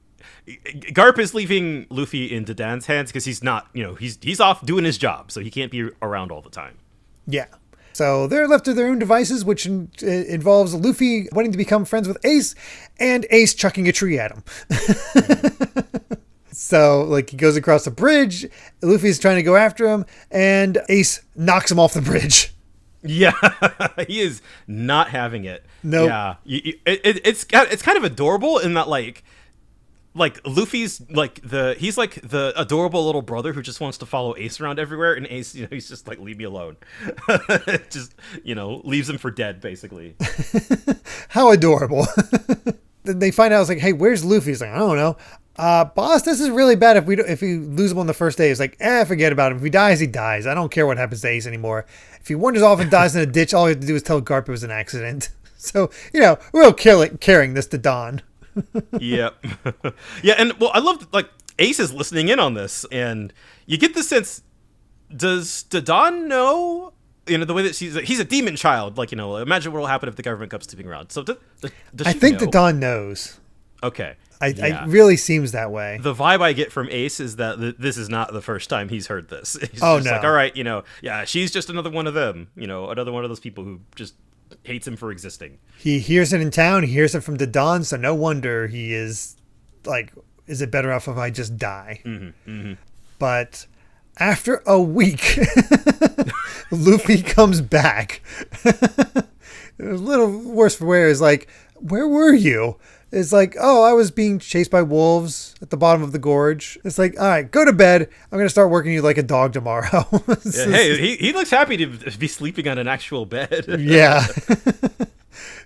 Garp is leaving Luffy in Dadan's hands because he's not, he's off doing his job, so he can't be around all the time. Yeah. So they're left to their own devices, which involves Luffy wanting to become friends with Ace and Ace chucking a tree at him. So like he goes across the bridge, Luffy's trying to go after him, and Ace knocks him off the bridge. Yeah, he is not having it. No. Nope. Yeah, it's kind of adorable in that like Luffy's he's like the adorable little brother who just wants to follow Ace around everywhere, and Ace, he's just like, leave me alone. Just, leaves him for dead, basically. How adorable. Then they find out, it's like, hey, where's Luffy? He's like, I don't know. Boss, this is really bad if we lose him on the first day. It's like, forget about him. If he dies, he dies. I don't care what happens to Ace anymore. If he wanders off and dies in a ditch, all you have to do is tell Garp it was an accident. So, we'll carrying this to Dawn. Yep. Yeah, and well, I love like Ace is listening in on this, and you get the sense, does Dawn know? The way that he's a demon child. Like, imagine what will happen if the government comes snooping around. So does I think that Dawn knows. Okay. It really seems that way. The vibe I get from Ace is that this is not the first time he's heard this. He's just like, all right, she's just another one of them. Another one of those people who just hates him for existing. He hears it in town. He hears it from Dadan, so no wonder he is like, is it better off if I just die? Mm-hmm, mm-hmm. But after a week, Luffy comes back. It was a little worse for wear. It's like, where were you? It's like, oh, I was being chased by wolves at the bottom of the gorge. It's like, all right, go to bed. I'm going to start working you like a dog tomorrow. Hey, he looks happy to be sleeping on an actual bed. Yeah.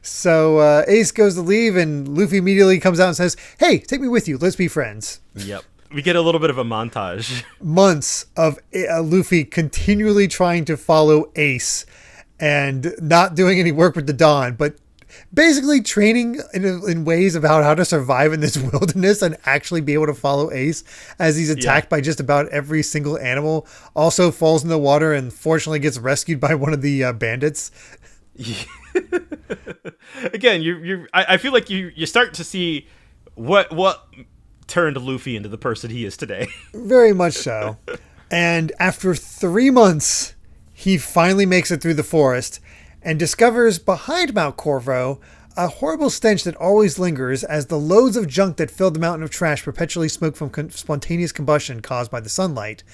So Ace goes to leave, and Luffy immediately comes out and says, hey, take me with you. Let's be friends. Yep. We get a little bit of a montage. Months of Luffy continually trying to follow Ace and not doing any work with the Dawn, but basically training in ways about how to survive in this wilderness and actually be able to follow Ace as he's attacked by just about every single animal. Also falls in the water and fortunately gets rescued by one of the bandits. Again, I feel like you start to see what turned Luffy into the person he is today. Very much so. And after 3 months, he finally makes it through the forest and discovers behind Mount Corvo a horrible stench that always lingers as the loads of junk that filled the mountain of trash perpetually smoke from spontaneous combustion caused by the sunlight.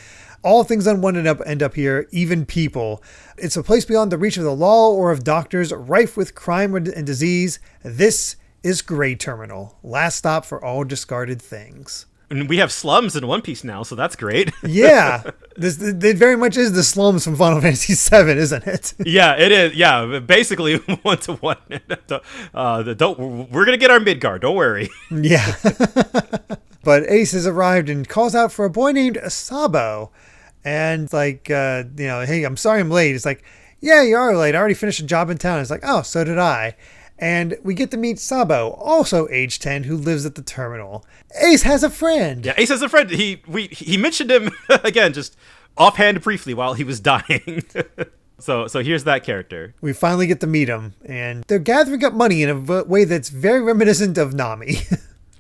All things unwanted end up here, even people. It's a place beyond the reach of the law or of doctors, rife with crime and disease. This is Gray Terminal, last stop for all discarded things. And we have slums in One Piece now, so that's great. Yeah, it very much is the slums from Final Fantasy VII, isn't it? Yeah, it is. Yeah, basically 1-to-1. We're gonna get our Midgard. Don't worry. Yeah. But Ace has arrived and calls out for a boy named Sabo, and hey, I'm sorry I'm late. It's like, yeah, you are late. I already finished a job in town. It's like, oh, so did I. And we get to meet Sabo, also age 10, who lives at the terminal. Ace has a friend. Yeah, Ace has a friend. He mentioned him again, just offhand briefly while he was dying. So here's that character. We finally get to meet him, and they're gathering up money in a way that's very reminiscent of Nami.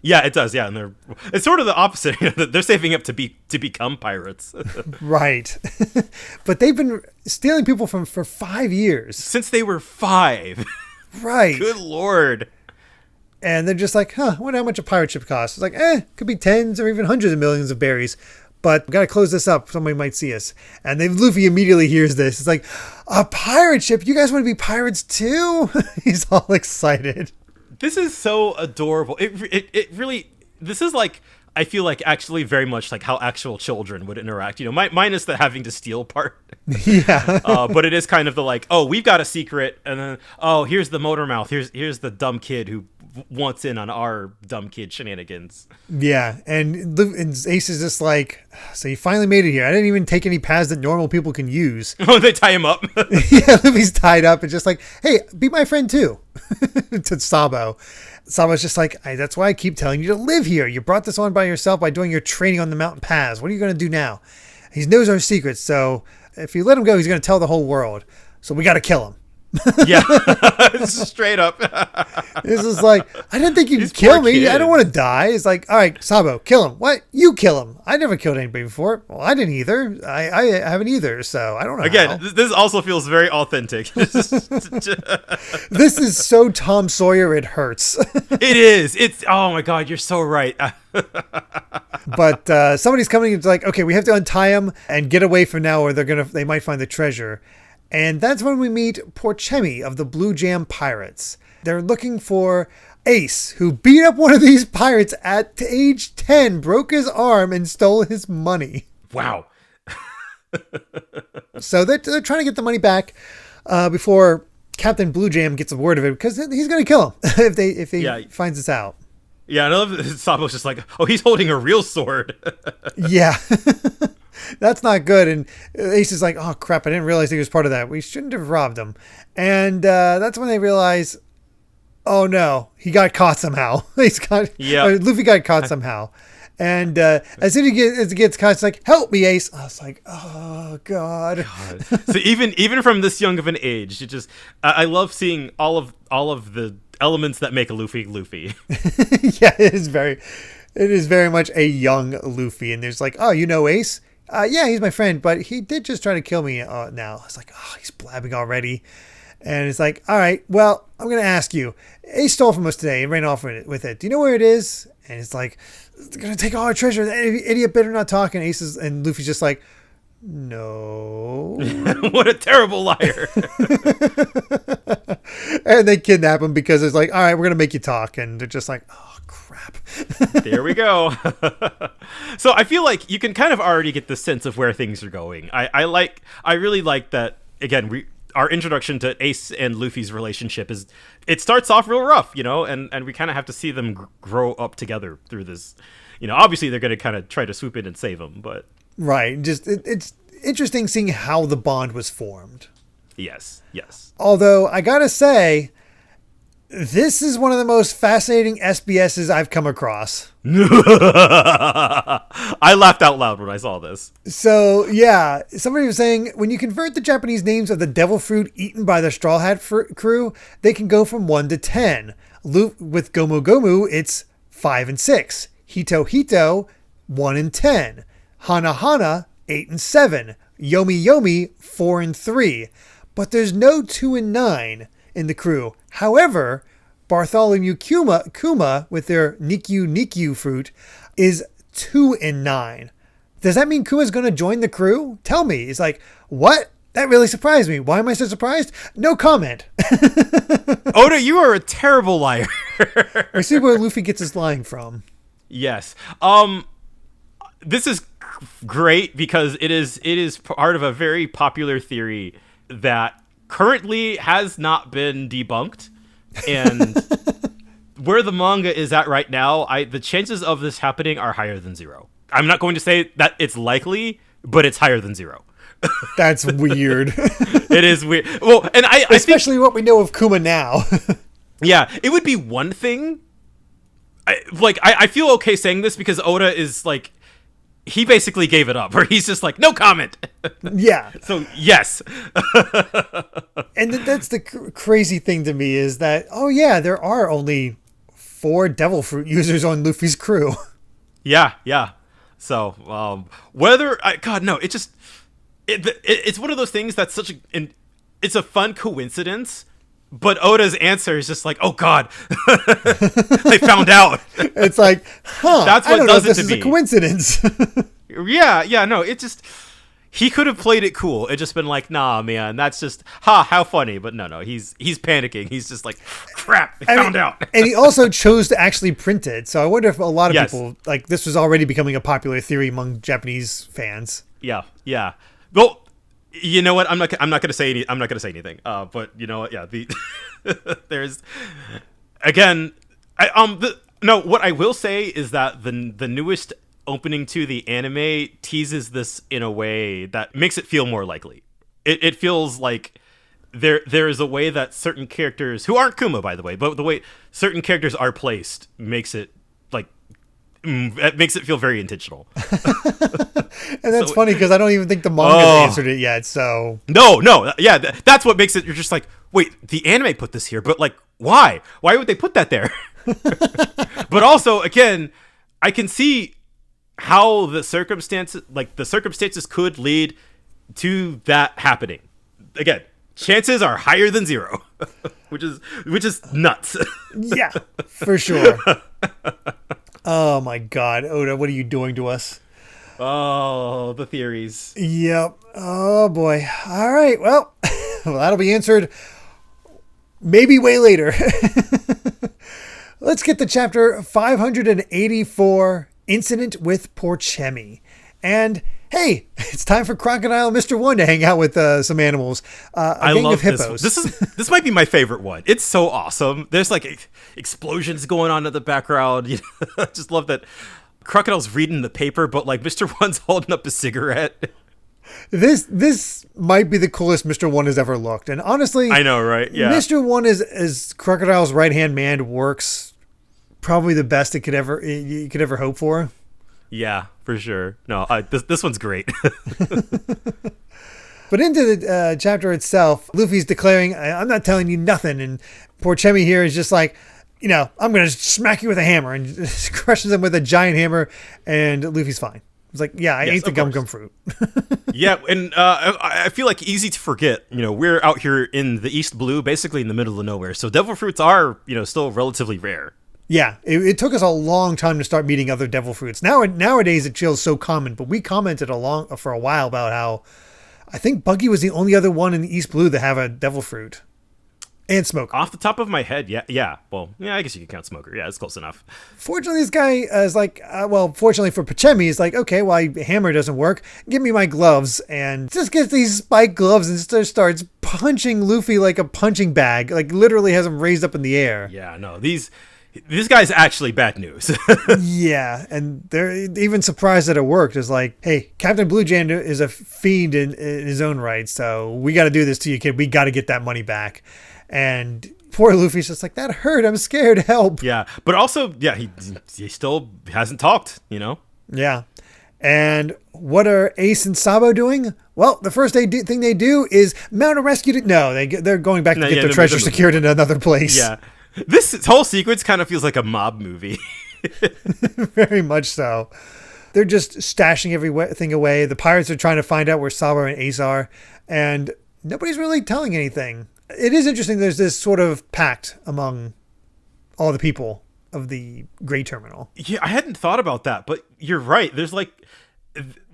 Yeah, it does. Yeah, and it's sort of the opposite. They're saving up to become pirates. Right. But they've been stealing people for 5 years. Since they were 5. Right. Good Lord. And they're just like, I wonder how much a pirate ship costs. It's like, could be tens or even hundreds of millions of berries. But we got to close this up. Somebody might see us. And then Luffy immediately hears this. It's like, a pirate ship? You guys want to be pirates too? He's all excited. This is so adorable. It really, this is like, I feel like actually very much like how actual children would interact, minus the having to steal part. Yeah. But it is kind of the like, oh, we've got a secret. And then, oh, here's the motor mouth. Here's the dumb kid who wants in on our dumb kid shenanigans. Yeah. And Ace is just like, so you finally made it here. I didn't even take any paths that normal people can use. Oh, they tie him up. Yeah. Luffy's tied up and just like, hey, be my friend too. To Sabo. Sabo's just like, that's why I keep telling you to live here. You brought this on by yourself by doing your training on the mountain paths. What are you going to do now? He knows our secrets, so if you let him go, he's going to tell the whole world. So we got to kill him. Yeah, straight up. This is like, I didn't think you'd kill me. Kid. I don't want to die. It's like, all right, Sabo, kill him. What? You kill him. I never killed anybody before. Well, I didn't either. I haven't either, so I don't know. Again, this also feels very authentic. This is so Tom Sawyer, it hurts. It is. It's, oh my God, you're so right. But somebody's coming. It's like, okay, we have to untie him and get away from now, or they might find the treasure. And that's when we meet Porchemi of the Blue Jam Pirates. They're looking for Ace, who beat up one of these pirates at age 10, broke his arm, and stole his money. Wow. So they're trying to get the money back before Captain Blue Jam gets a word of it, because he's going to kill him if he finds this out. Yeah, and I love that Sabo's just like, oh, he's holding a real sword. Yeah. That's not good. And Ace is like, oh, crap, I didn't realize he was part of that. We shouldn't have robbed him. And that's when they realize, oh, no, he got caught somehow. Luffy got caught somehow. And as soon as he gets caught, it's like, help me, Ace. I was like, oh, God. So even from this young of an age, it just I love seeing all of the elements that make a Luffy. Yeah, it is very much a young Luffy. And there's like, oh, you know Ace? Yeah, he's my friend, but he did just try to kill me now. It's like, oh, he's blabbing already. And it's like, all right, well, I'm going to ask you. Ace stole from us today and ran off with it. Do you know where it is? And it's like, they're going to take all our treasure. The idiot better not talk. And Luffy's just like, no. What a terrible liar. And they kidnap him because it's like, all right, we're going to make you talk. And they're just like, oh, crap. There we go. So I feel like you can kind of already get the sense of where things are going. I really like that, again, our introduction to Ace and Luffy's relationship is, it starts off real rough, and we kind of have to see them grow up together through this. Obviously they're going to kind of try to swoop in and save him, but... Right. Just it's interesting seeing how the bond was formed. Yes. Although I gotta say, This is one of the most fascinating SBSs I've come across. I laughed out loud when I saw this. So, yeah, somebody was saying when you convert the Japanese names of the devil fruit eaten by the Straw Hat crew, they can go from 1 to 10. With Gomu Gomu, it's 5 and 6. Hito Hito, 1 and 10. Hana Hana, 8 and 7. Yomi Yomi, 4 and 3. But there's no 2 and 9 in the crew. However, Bartholomew Kuma with their Nikyu Nikyu fruit is 2 and 9. Does that mean Kuma's going to join the crew? Tell me. It's like, what? That really surprised me. Why am I so surprised? No comment. Oda, you are a terrible liar. I see where Luffy gets his lying from. Yes. This is great because it is part of a very popular theory that currently has not been debunked, and where the manga is at right now, the chances of this happening are higher than 0. I'm not going to say that it's likely, but it's higher than 0. That's weird. It is weird. Well, and especially what we know of Kuma now. Yeah, it would be one thing. I feel okay saying this because Oda is like, he basically gave it up, or he's just like, no comment. Yeah. So, yes. And that's the crazy thing to me is that, oh yeah, there are only 4 devil fruit users on Luffy's crew. Yeah. So, it's one of those things that's it's a fun coincidence. But Oda's answer is just like, oh God, I found out. It's like, that's what does it to me. This is a coincidence. Yeah, no, it just, he could have played it cool. It just been like, nah, man, that's just, how funny. But no, he's panicking. He's just like, crap, I found out. And he also chose to actually print it. So I wonder if a lot of people, like, this was already becoming a popular theory among Japanese fans. Yeah. Well, you know what? I'm not gonna say anything. But you know what? Yeah. There's again. What I will say is that the newest opening to the anime teases this in a way that makes it feel more likely. It feels like there is a way that certain characters who aren't Kuma, by the way, but the way certain characters are placed makes it like it makes it feel very intentional. And that's funny because I don't even think the manga answered it yet. So no, yeah, that's what makes it. You're just like, wait, the anime put this here, but like, why? Why would they put that there? But also, again, I can see how the circumstances could lead to that happening. Again, chances are higher than 0, which is nuts. Yeah, for sure. Oh my God, Oda, what are you doing to us? Oh, the theories. Yep. Oh boy. All right. Well, that'll be answered maybe way later. Let's get to chapter 584, Incident with Porchemi. And hey, it's time for Crocodile Mr. One to hang out with some animals. A gang of hippos. This might be my favorite one. It's so awesome. There's like explosions going on in the background. You know, I just love that. Crocodile's reading the paper, but like Mr. One's holding up a cigarette. This might be the coolest Mr. One has ever looked. And honestly, I know, right? Yeah. Mr. One is as Crocodile's right-hand man works probably the best you could ever hope for. Yeah, for sure. No, this one's great. But into the chapter itself, Luffy's declaring, I'm not telling you nothing. And Porchemi here is just like, you know, I'm going to smack you with a hammer, and crushes him with a giant hammer, and Luffy's fine. It's like, yeah, I ate the gum fruit. Yeah, and I feel like easy to forget, you know, we're out here in the East Blue, basically in the middle of nowhere. So devil fruits are, you know, still relatively rare. Yeah, it took us a long time to start meeting other devil fruits. Nowadays, it feels so common, but we commented for a while about how I think Buggy was the only other one in the East Blue that have a devil fruit. And Smoker. Off the top of my head, yeah. Well, yeah, I guess you can count Smoker. Yeah, it's close enough. Fortunately, this guy is like, fortunately for Porchemi, he's like, okay, well, hammer doesn't work. Give me my gloves. And just gets these spiked gloves and starts punching Luffy like a punching bag. Like, literally has him raised up in the air. Yeah, no, this guy's actually bad news. Yeah, and they're even surprised that it worked. It's like, hey, Captain Blue Jay is a fiend in his own right, so we got to do this to you, kid. We got to get that money back. And poor Luffy's just like, that hurt. I'm scared. Help. Yeah. But also, yeah, he still hasn't talked, you know? Yeah. And what are Ace and Sabo doing? Well, the first thing they do is mount a rescue. They're going back to get their treasure secured in another place. Yeah. This whole sequence kind of feels like a mob movie. Very much so. They're just stashing everything away. The pirates are trying to find out where Sabo and Ace are, and nobody's really telling anything. It is interesting. There's this sort of pact among all the people of the Gray Terminal. Yeah, I hadn't thought about that, but you're right. There's like,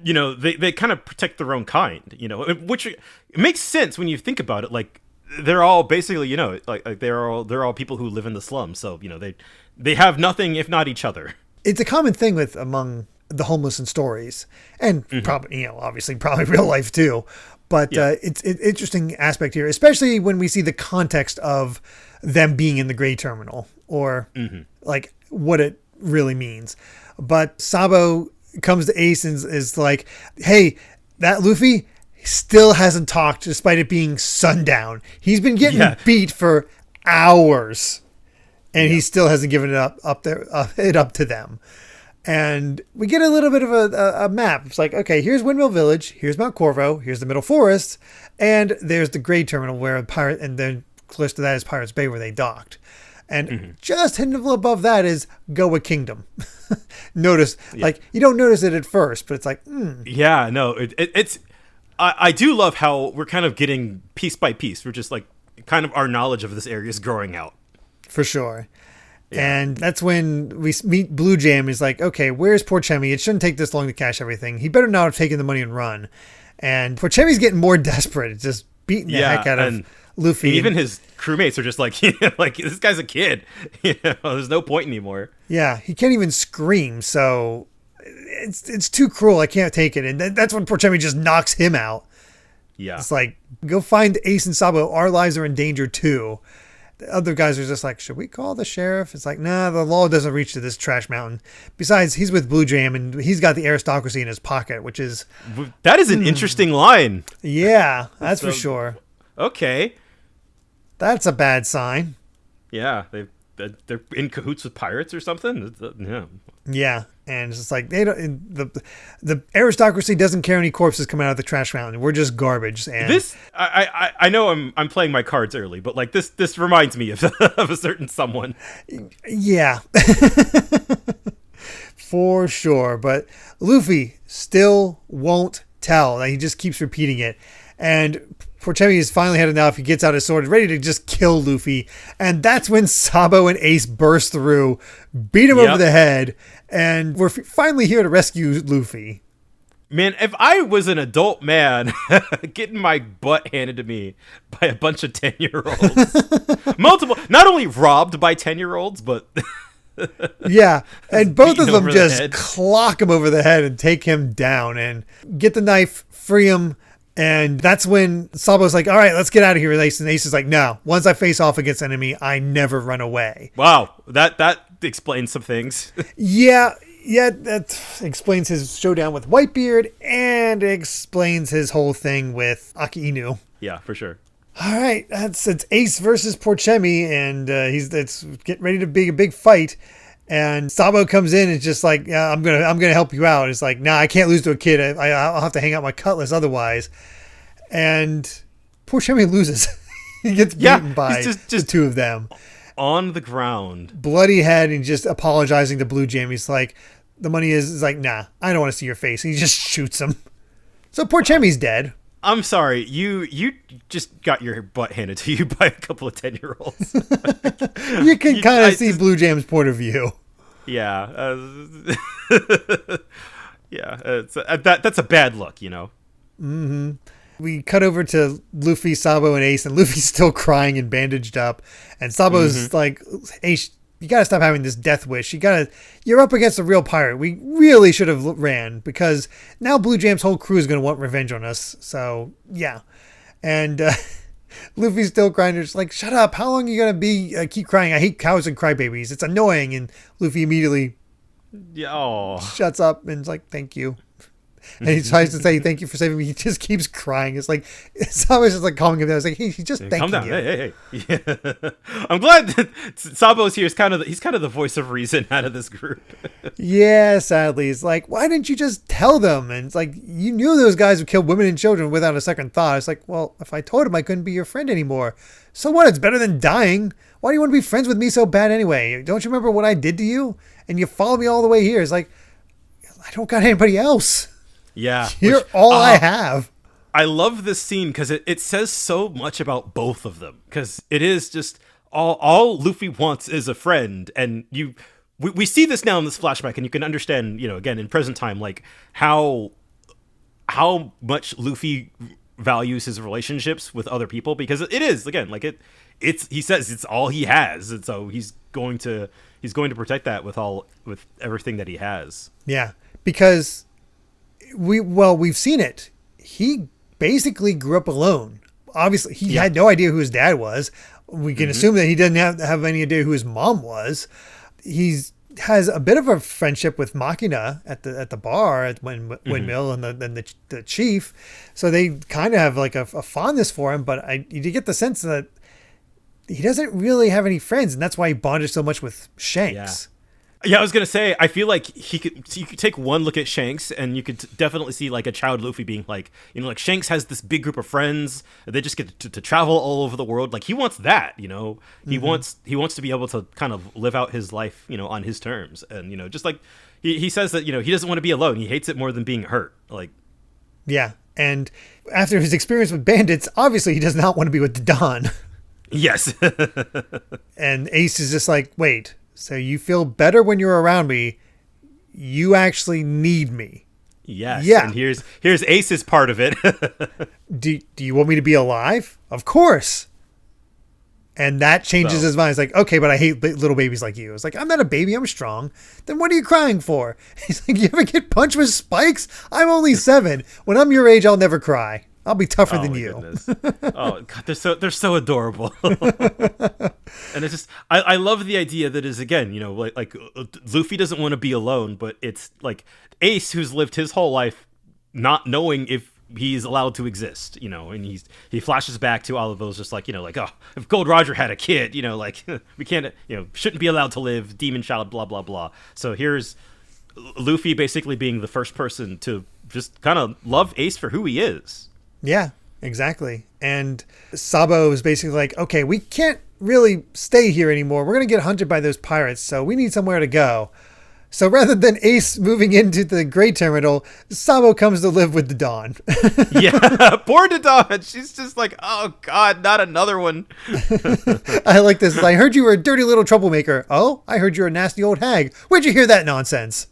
you know, they kind of protect their own kind, you know, which it makes sense when you think about it. Like, they're all basically, you know, like they're all people who live in the slums. So, you know, they have nothing if not each other. It's a common thing among the homeless in stories, and probably, you know, obviously probably real life too. But it's an interesting aspect here, especially when we see the context of them being in the Gray Terminal, or like what it really means. But Sabo comes to Ace and is like, hey, that Luffy still hasn't talked despite it being sundown. He's been getting beat for hours, and he still hasn't given it up to them. And we get a little bit of a map. It's like, okay, here's Windmill Village, here's Mount Corvo, here's the Middle Forest, and there's the Gray Terminal where and then close to that is Pirates Bay where they docked. And just hidden above that is Goa Kingdom. Notice, like, you don't notice it at first, but it's like, Yeah, no, it's... I do love how we're kind of getting piece by piece. We're just like, kind of our knowledge of this area is growing out. For sure. Yeah. And that's when we meet Blue Jam. He's like, okay, where's Porchemi? It shouldn't take this long to cash everything. He better not have taken the money and run. And Porchemi's getting more desperate. It's just beating the heck out of Luffy. And even his crewmates are just like, you know, like, this guy's a kid. You know, there's no point anymore. Yeah, he can't even scream. So it's too cruel. I can't take it. And that's when Porchemi just knocks him out. Yeah. It's like, go find Ace and Sabo. Our lives are in danger too. The other guys are just like, should we call the sheriff? It's like, nah, the law doesn't reach to this trash mountain. Besides, he's with Blue Jam and he's got the aristocracy in his pocket, which is... That is an interesting line. Yeah, that's for sure. Okay. That's a bad sign. Yeah, they're in cahoots with pirates or something. Yeah. Yeah, and it's just like, they don't. The aristocracy doesn't care any corpses come out of the trash mountain. We're just garbage. And this, I know I'm playing my cards early, but like this reminds me of of a certain someone. Yeah, for sure. But Luffy still won't tell. He just keeps repeating it, and Porchemi has finally had enough. He gets out his sword, ready to just kill Luffy. And that's when Sabo and Ace burst through, beat him over the head, and we're finally here to rescue Luffy. Man, if I was an adult man getting my butt handed to me by a bunch of 10-year-olds, multiple, not only robbed by 10-year-olds, but... Yeah, and both of them just clock him over the head and take him down and get the knife, free him. And that's when Sabo's like, all right, let's get out of here with Ace. And Ace is like, no, once I face off against enemy, I never run away. Wow, that explains some things. Yeah, that explains his showdown with Whitebeard and explains his whole thing with Aki Inu. Yeah, for sure. All right, it's Ace versus Porchemi, and it's getting ready to be a big fight. And Sabo comes in and is just like, yeah, I'm gonna help you out. It's like, nah, I can't lose to a kid. I'll have to hang out my cutlass otherwise. And Porchemi loses. He gets beaten by just the two of them. On the ground. Bloody head, and just apologizing to Blue Jam. He's like, the money is like, nah, I don't want to see your face. And he just shoots him. So Porchemi's dead. I'm sorry, you just got your butt handed to you by a couple of 10-year-olds. You can kind of see Blue Jam's point of view. Yeah. Yeah, that's a bad look, you know? Mm-hmm. We cut over to Luffy, Sabo, and Ace, and Luffy's still crying and bandaged up. And Sabo's like, Ace, you gotta stop having this death wish. You're up against a real pirate. We really should have ran, because now Blue Jam's whole crew is gonna want revenge on us. So yeah, and Luffy's still crying. They're just like, shut up! How long are you gonna keep crying? I hate cows and crybabies. It's annoying. And Luffy immediately shuts up and is like, thank you. And he tries to say, thank you for saving me. He just keeps crying. It's like, Sabo's just like calming him down. It's like, he's just thanking Calm down. you. Hey. Yeah. I'm glad that Sabo's here. He's kind of the voice of reason out of this group. Yeah, sadly. It's like, why didn't you just tell them? And it's like, you knew those guys would kill women and children without a second thought. It's like, well, if I told him I couldn't be your friend anymore. So what? It's better than dying. Why do you want to be friends with me so bad anyway? Don't you remember what I did to you? And you followed me all the way here. It's like, I don't got anybody else. Yeah. You're all I have. I love this scene because it says so much about both of them. Because it is just all Luffy wants is a friend. And we see this now in this flashback, and you can understand, again, in present time, like how much Luffy values his relationships with other people, because it is, again, like he says it's all he has, and so he's going to protect that with everything that he has. Yeah, because we've seen it. He basically grew up alone. Obviously, he had no idea who his dad was. We can assume that he didn't have any idea who his mom was. Has a bit of a friendship with Machina at the bar at Windmill and the chief, so they kind of have like a fondness for him. But you get the sense that he doesn't really have any friends, and that's why he bonded so much with Shanks. Yeah, I was gonna say, I feel like you could take one look at Shanks, and you could definitely see like a child Luffy being like, like Shanks has this big group of friends. They just get to travel all over the world. Like he wants that, He wants to be able to kind of live out his life, on his terms, and just like he says that he doesn't want to be alone. He hates it more than being hurt. Like, yeah, and after his experience with bandits, obviously he does not want to be with the Don. Yes, and Ace is just like, wait. So you feel better when you're around me. You actually need me. Yes. Yeah. And here's Ace's part of it. Do you want me to be alive? Of course. And that changes his mind. It's like, okay, but I hate little babies like you. It's like, I'm not a baby. I'm strong. Then what are you crying for? He's like, you ever get punched with spikes? I'm only 7. When I'm your age, I'll never cry. I'll be tougher than you. Oh God, they're so adorable. And it's just, I love the idea that is, again, like Luffy doesn't want to be alone, but it's like Ace, who's lived his whole life not knowing if he's allowed to exist, and he flashes back to all of those, just like, like, oh, if Gold Roger had a kid, like we can't, shouldn't be allowed to live, demon child, blah blah blah. So here's Luffy basically being the first person to just kind of love Ace for who he is. Yeah, exactly. And Sabo is basically like, okay, we can't really stay here anymore. We're going to get hunted by those pirates, so we need somewhere to go. So rather than Ace moving into the Great Terminal, Sabo comes to live with the Dawn. Yeah, poor Dawn. She's just like, oh God, not another one. I like this. I heard you were a dirty little troublemaker. Oh, I heard you're a nasty old hag. Where'd you hear that nonsense?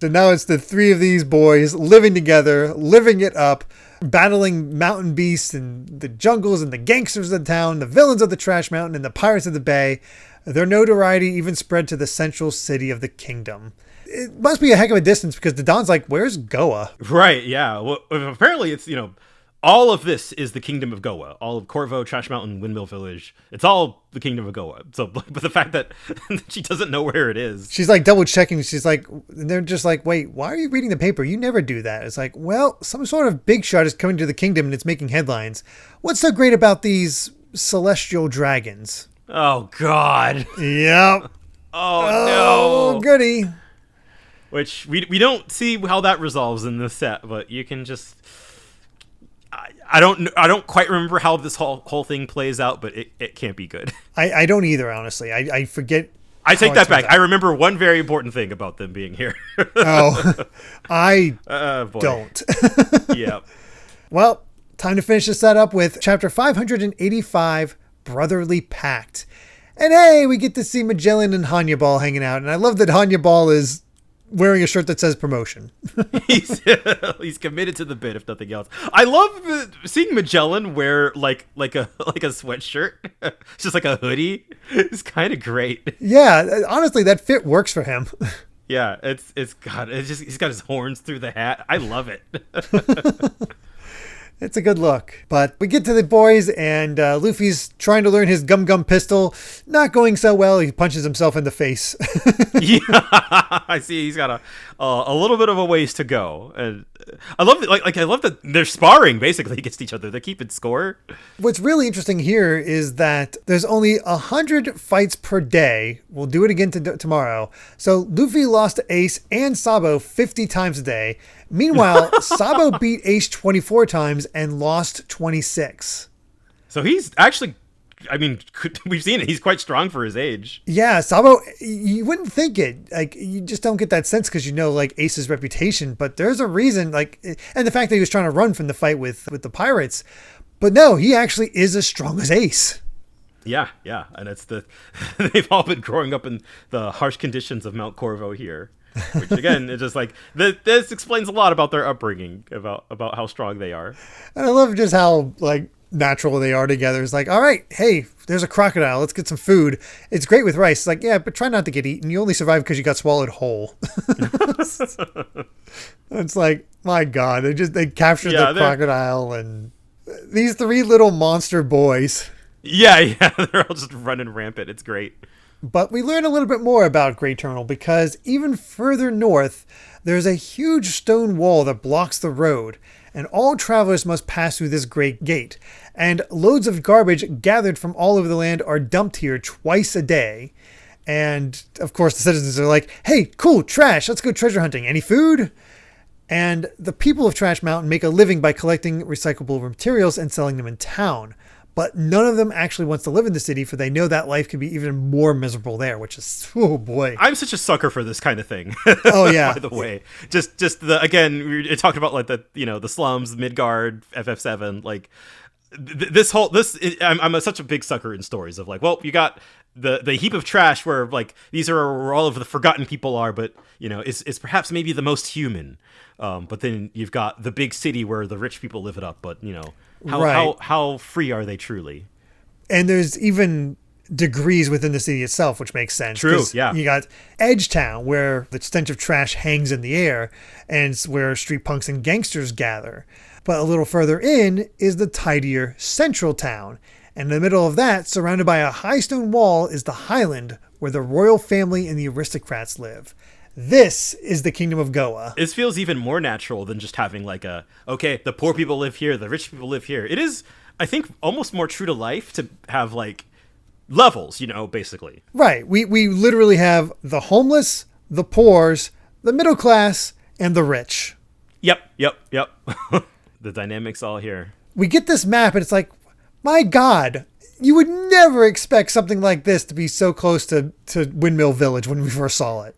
So now it's the 3 of these boys living together, living it up, battling mountain beasts and the jungles and the gangsters of the town, the villains of the Trash Mountain and the pirates of the bay. Their notoriety even spread to the central city of the kingdom. It must be a heck of a distance, because the Don's like, where's Goa? Right, yeah. Well, apparently it's, all of this is the kingdom of Goa. All of Corvo, Trash Mountain, Windmill Village. It's all the kingdom of Goa. So, but the fact that she doesn't know where it is. She's like double checking. She's like, they're just like, wait, why are you reading the paper? You never do that. It's like, well, some sort of big shot is coming to the kingdom and it's making headlines. What's so great about these celestial dragons? Oh, God. Yep. Oh, no. Goody. Which we don't see how that resolves in this set, but you can just... I don't quite remember how this whole thing plays out, but it can't be good. I don't either, honestly. I forget. I take that back. I remember one very important thing about them being here. Oh, I don't. Yeah. Well, time to finish this setup with chapter 585, Brotherly Pact. And hey, we get to see Magellan and Hanya Ball hanging out. And I love that Hanya Ball is wearing a shirt that says promotion. He's committed to the bit, if nothing else. I love seeing Magellan wear like a sweatshirt. It's just like a hoodie. It's kind of great. Yeah, honestly, that fit works for him. Yeah, it's just he's got his horns through the hat. I love it. It's a good look. But we get to the boys, and Luffy's trying to learn his Gum Gum pistol. Not going so well. He punches himself in the face. Yeah, I see. He's got a little bit of a ways to go, and I love it. I love that they're sparring basically against each other. They're keeping score. What's really interesting here is that there's only 100 fights per day. We'll do it again tomorrow. So Luffy lost to Ace and Sabo 50 times a day. Meanwhile, Sabo beat Ace 24 times and lost 26. So he's actually, I mean, we've seen it. He's quite strong for his age. Yeah, Sabo, you wouldn't think it. Like, you just don't get that sense because you know, like, Ace's reputation. But there's a reason, like, and the fact that he was trying to run from the fight with the pirates. But no, he actually is as strong as Ace. Yeah, and it's they've all been growing up in the harsh conditions of Mount Corvo here. Which again, it's just like this explains a lot about their upbringing, about how strong they are. And I love just how like natural they are together. It's like, all right, hey, there's a crocodile. Let's get some food. It's great with rice. It's like, yeah, but try not to get eaten. You only survive because you got swallowed whole. It's like, my God, they captured the crocodile and these three little monster boys. Yeah, they're all just running rampant. It's great. But we learn a little bit more about Great Terminal because even further north, there's a huge stone wall that blocks the road, and all travelers must pass through this great gate. And loads of garbage gathered from all over the land are dumped here twice a day. And of course, the citizens are like, hey, cool, trash, let's go treasure hunting. Any food? And the people of Trash Mountain make a living by collecting recyclable materials and selling them in town. But none of them actually wants to live in the city, for they know that life could be even more miserable there, which is, oh boy. I'm such a sucker for this kind of thing. Oh yeah. By the way, just again, we talked about like the slums, Midgard, FF7, like I'm such a big sucker in stories of like, well, you got the heap of trash where like these are where all of the forgotten people are, but it's perhaps maybe the most human. But then you've got the big city where the rich people live it up, but how free are they truly? And there's even degrees within the city itself, which makes sense. True, yeah. You got Edgetown, where the stench of trash hangs in the air, and it's where street punks and gangsters gather. But a little further in is the tidier Central Town. And in the middle of that, surrounded by a high stone wall, is the Highland, where the royal family and the aristocrats live. This is the Kingdom of Goa. It feels even more natural than just having like the poor people live here, the rich people live here. It is, I think, almost more true to life to have like levels, basically. Right. We literally have the homeless, the poors, the middle class, and the rich. Yep. The dynamics all here. We get this map and it's like, my God, you would never expect something like this to be so close to Windmill Village when we first saw it.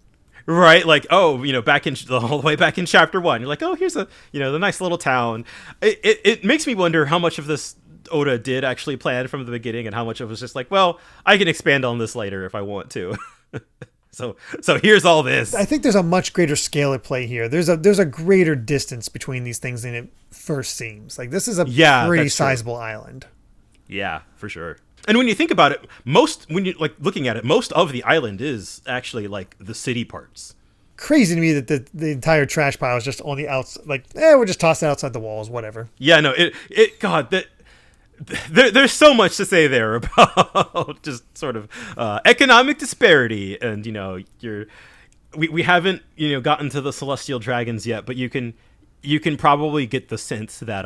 Right, like, all the way back in chapter 1, you're like, oh, here's the nice little town. It makes me wonder how much of this Oda did actually plan from the beginning, and how much of it was just like, well, I can expand on this later if I want to. So here's all this. I think there's a much greater scale at play here. There's a greater distance between these things than it first seems. Like, this is a pretty sizable island. Yeah, for sure. And when you think about it, when you're like looking at it, most of the island is actually like the city parts. Crazy to me that the entire trash pile is just on the outside. Like, we'll just toss it outside the walls, whatever. Yeah, no, there's so much to say there about just sort of economic disparity, and we haven't gotten to the celestial dragons yet, but you can probably get the sense that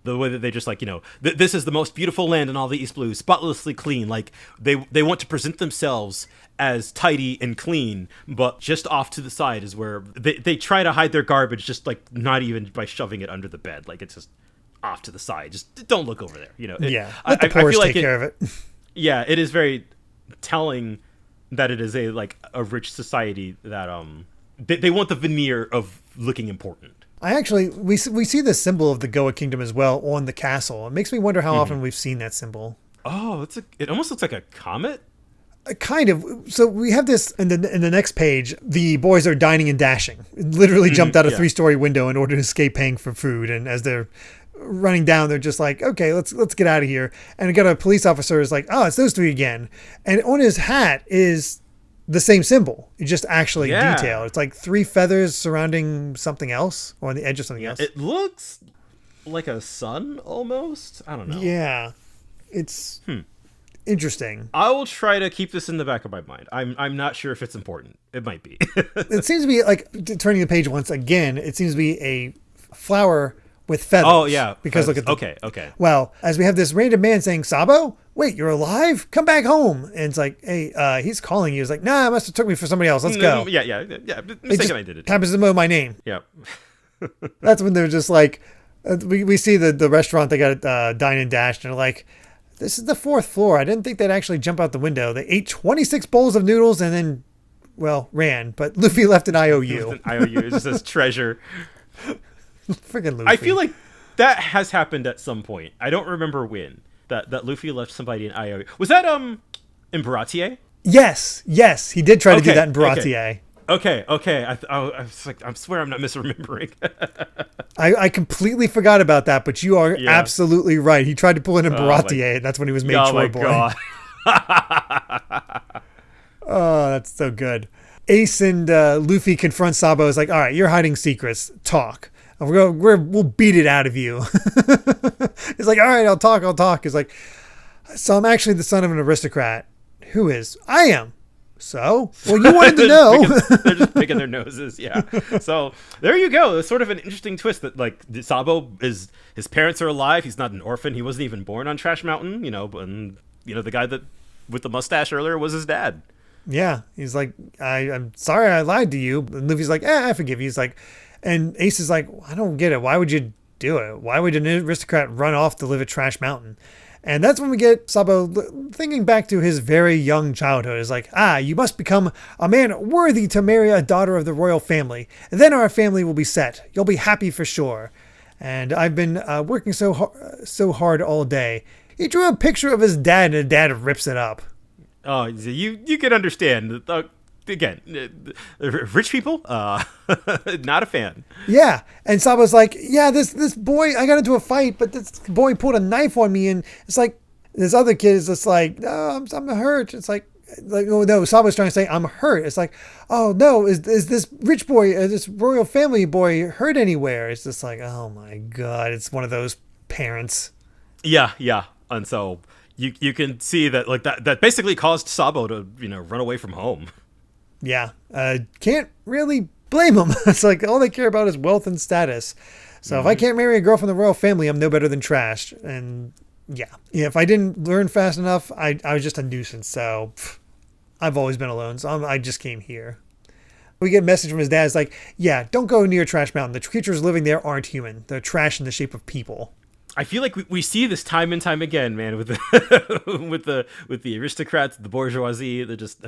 the way that they just like this is the most beautiful land in all the East Blue, spotlessly clean. Like they want to present themselves as tidy and clean, but just off to the side is where they try to hide their garbage, just like not even by shoving it under the bed. Like, it's just off to the side. Just don't look over there. Let the poor take care of it. Yeah, it is very telling that it is a rich society that they want the veneer of looking important. We see the symbol of the Goa Kingdom as well on the castle. It makes me wonder how often we've seen that symbol. Oh, it almost looks like a comet. Kind of. So we have this in the next page. The boys are dining and dashing. Literally jumped out a 3-story window in order to escape paying for food. And as they're running down, they're just like, okay, let's get out of here. And I got a police officer is like, oh, it's those three again. And on his hat is the same symbol. It's just actually detailed. It's like 3 feathers surrounding something else, or on the edge of something else. It looks like a son almost. I don't know. Yeah, it's interesting. I will try to keep this in the back of my mind. I'm not sure if it's important. It might be. It seems to be like, turning the page once again, it seems to be a flower with feathers. Oh yeah, because look at the, okay. Well, as we have this random man saying, "Sabo, wait, you're alive? Come back home." And it's like, hey, he's calling you. It's like, nah, I must have took me for somebody else. Let's go. Yeah. Mistaken identity. Happens to know my name. Yeah. That's when they're just like, we see the restaurant, they got Dine and Dash, and they're like, this is the 4th floor. I didn't think they'd actually jump out the window. They ate 26 bowls of noodles and then, well, ran. But Luffy left an IOU. An IOU. It just says treasure. Freaking Luffy. I feel like that has happened at some point. I don't remember when. That Luffy left somebody an IOU. Was that in Baratier? Yes, he did try to do that in Baratier. Okay. I was like, I swear I'm not misremembering. I completely forgot about that, but you are absolutely right. He tried to pull it in Baratier, and that's when he was made Chore Boy. God. Oh, that's so good. Ace and Luffy confront Sabo. Is like, all right, you're hiding secrets. Talk. We'll beat it out of you. He's like, all right, I'll talk. He's like, so I'm actually the son of an aristocrat. Who is? I am. So, well, you wanted to know. They're just picking their noses, yeah. So there you go. It's sort of an interesting twist that, like, Sabo his parents are alive. He's not an orphan. He wasn't even born on Trash Mountain, and the guy that with the mustache earlier was his dad. Yeah, he's like, I'm sorry I lied to you. And Luffy's like, I forgive you. He's like, and Ace is like, I don't get it. Why would you do it? Why would an aristocrat run off to live at Trash Mountain? And that's when we get Sabo thinking back to his very young childhood. It's like, you must become a man worthy to marry a daughter of the royal family. And then our family will be set. You'll be happy for sure. And I've been working so hard all day. He drew a picture of his dad, and his dad rips it up. Oh, you can understand. Again, rich people, not a fan. Yeah, and Sabo's like, yeah, this boy, I got into a fight, but this boy pulled a knife on me, and it's like, this other kid is just like, no, I'm hurt. It's like, oh no, Sabo's trying to say, I'm hurt. It's like, oh no, is this rich boy, this royal family boy hurt anywhere? It's just like, oh my god, it's one of those parents. Yeah, and so you can see that, like, that basically caused Sabo to run away from home. Yeah, can't really blame them. It's like all they care about is wealth and status. So if I can't marry a girl from the royal family, I'm no better than trash. And yeah, if I didn't learn fast enough, I was just a nuisance. So I've always been alone. So I just came here. We get a message from his dad. It's like, yeah, don't go near Trash Mountain. The creatures living there aren't human. They're trash in the shape of people. I feel like we see this time and time again, man, with the with the aristocrats, the bourgeoisie. They're just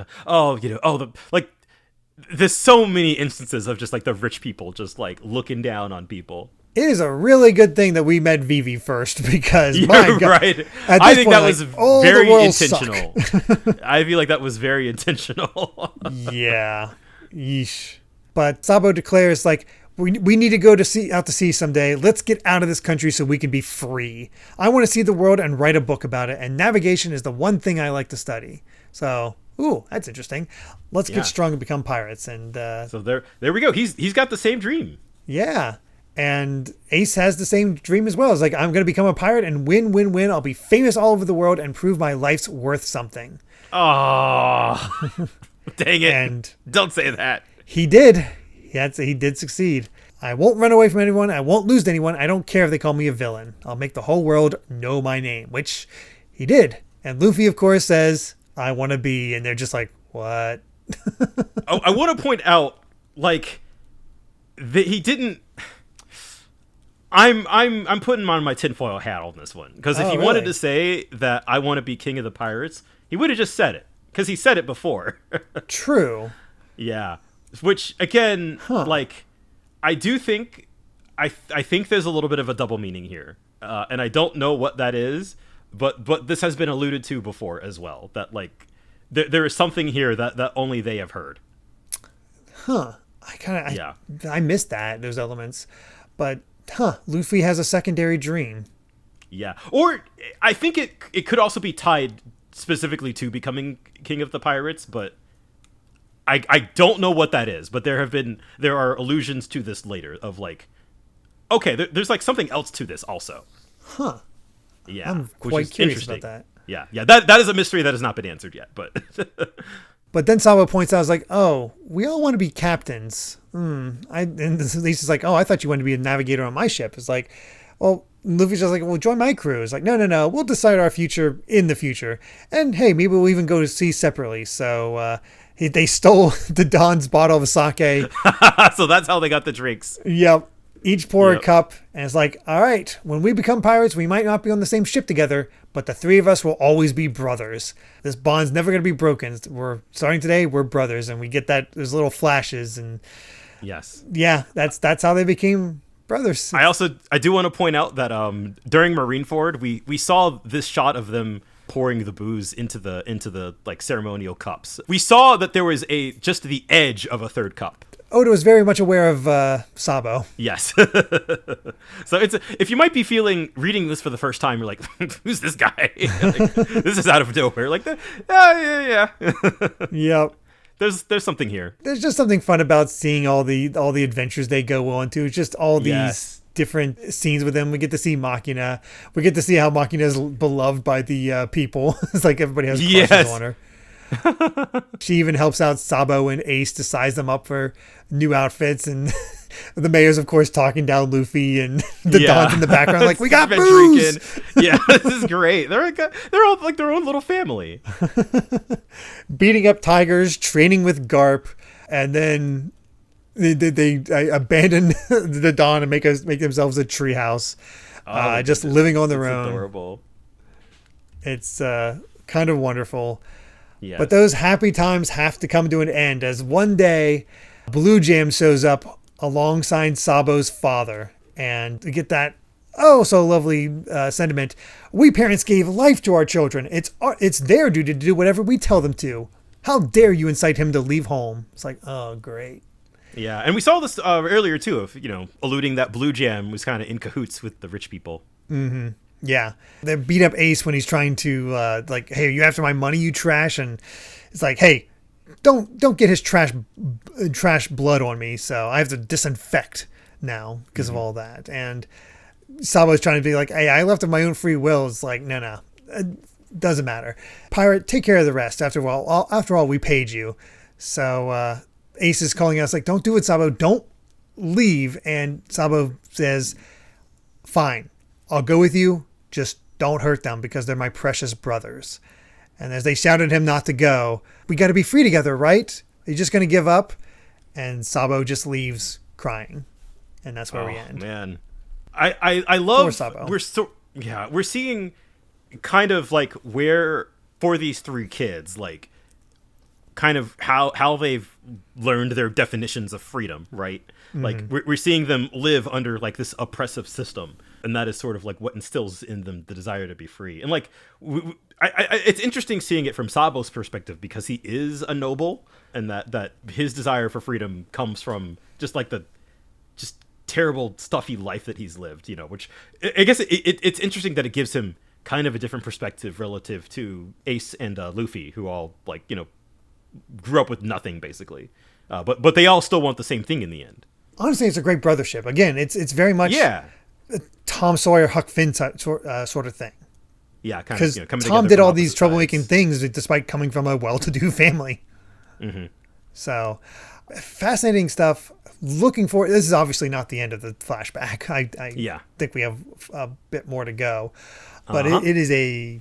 there's so many instances of just like the rich people just like looking down on people. It is a really good thing that we met Vivi first, because my God, right. I think that was very intentional. I feel like that was very intentional. Yeah, yeesh. But Sabo declares, like, we need to go out to sea someday. Let's get out of this country so we can be free. I want to see the world and write a book about it. And navigation is the one thing I like to study. So, that's interesting. Let's get strong and become pirates. And so there we go. He's got the same dream. Yeah. And Ace has the same dream as well. It's like, I'm going to become a pirate and win. I'll be famous all over the world and prove my life's worth something. Oh, dang it. And don't say that. He did. He did succeed. I won't run away from anyone. I won't lose to anyone. I don't care if they call me a villain. I'll make the whole world know my name, which he did. And Luffy, of course, says, I want to be. And they're just like, what? I want to point out, like, that he didn't. I'm putting on my tinfoil hat on this one, because if he wanted to say that I want to be king of the pirates, he would have just said it, because he said it before. True. Yeah. Which, again, like, I do think, I think there's a little bit of a double meaning here. And I don't know what that is, but this has been alluded to before as well. That, like, there is something here that only they have heard. I missed those elements. But, Luffy has a secondary dream. Yeah. Or, I think it could also be tied specifically to becoming king of the pirates, but I don't know what that is, but there are allusions to this later of like, okay, there's like something else to this also. Huh. Yeah, I'm quite curious about that. Yeah. That is a mystery that has not been answered yet. But but then Sabo points out, I was like, oh, we all want to be captains. And Lisa's like, oh, I thought you wanted to be a navigator on my ship. It's like, well, Luffy's just like, well, join my crew. It's like, no, we'll decide our future in the future. And hey, maybe we'll even go to sea separately. So they stole the Don's bottle of sake. So that's how they got the drinks. Yep. Each pour a cup, and it's like, all right, when we become pirates, we might not be on the same ship together, but the three of us will always be brothers. This bond's never going to be broken. We're starting today, we're brothers, and we get those little flashes, and yes, yeah, that's how they became brothers. I do want to point out that during Marineford, we saw this shot of them pouring the booze into the like ceremonial cups. We saw that there was just the edge of a third cup. Oda was very much aware of Sabo. Yes. So if you might be reading this for the first time, you're like, who's this guy? Like, this is out of nowhere. Like, yeah. Yep. There's something here. There's just something fun about seeing all the adventures they go on to. Just all these different scenes with them. We get to see Machina. We get to see how Machina is beloved by the people. It's like everybody has crushes on her. She even helps out Sabo and Ace to size them up for new outfits, and the mayor's of course talking down Luffy, and the Don's in the background like, we got booze. Yeah, this is great. They're all like their own little family. Beating up tigers, training with Garp, and then they abandon the Don and make themselves a treehouse, just living on their own. Adorable. It's kind of wonderful. Yes. But those happy times have to come to an end, as one day Blue Jam shows up alongside Sabo's father, and to get that so lovely sentiment. We parents gave life to our children. It's their duty to do whatever we tell them to. How dare you incite him to leave home? It's like, oh, great. Yeah, and we saw this earlier too, of alluding that Blue Jam was kind of in cahoots with the rich people. Mm-hmm. Yeah, they beat up Ace when he's trying to like, hey, are you after my money, you trash? And it's like, hey, don't get his trash blood on me. So I have to disinfect now because of all that. And Sabo's trying to be like, hey, I left of my own free will. It's like, no, it doesn't matter. Pirate, take care of the rest. After all, we paid you. So Ace is calling us like, don't do it, Sabo. Don't leave. And Sabo says, fine, I'll go with you. Just don't hurt them because they're my precious brothers. And as they shouted at him not to go, we got to be free together, right? Are you just going to give up? And Sabo just leaves crying. And that's where we end. Man. I love, poor Sabo. We're seeing kind of like where, for these three kids, like kind of how they've learned their definitions of freedom, right? Mm-hmm. Like we're seeing them live under like this oppressive system, and that is sort of like what instills in them the desire to be free. And like it's interesting seeing it from Sabo's perspective, because he is a noble, and that his desire for freedom comes from just like the just terrible stuffy life that he's lived, which I guess it's interesting that it gives him kind of a different perspective relative to Ace and Luffy, who all like grew up with nothing basically, but they all still want the same thing in the end. Honestly, it's a great brothership. Again, it's very much a Tom Sawyer, Huck Finn sort of thing. Yeah, kind of. Because Tom did all these troublemaking things despite coming from a well-to-do family. Mm-hmm. So, fascinating stuff. Looking forward. This is obviously not the end of the flashback. I think we have a bit more to go, but it is a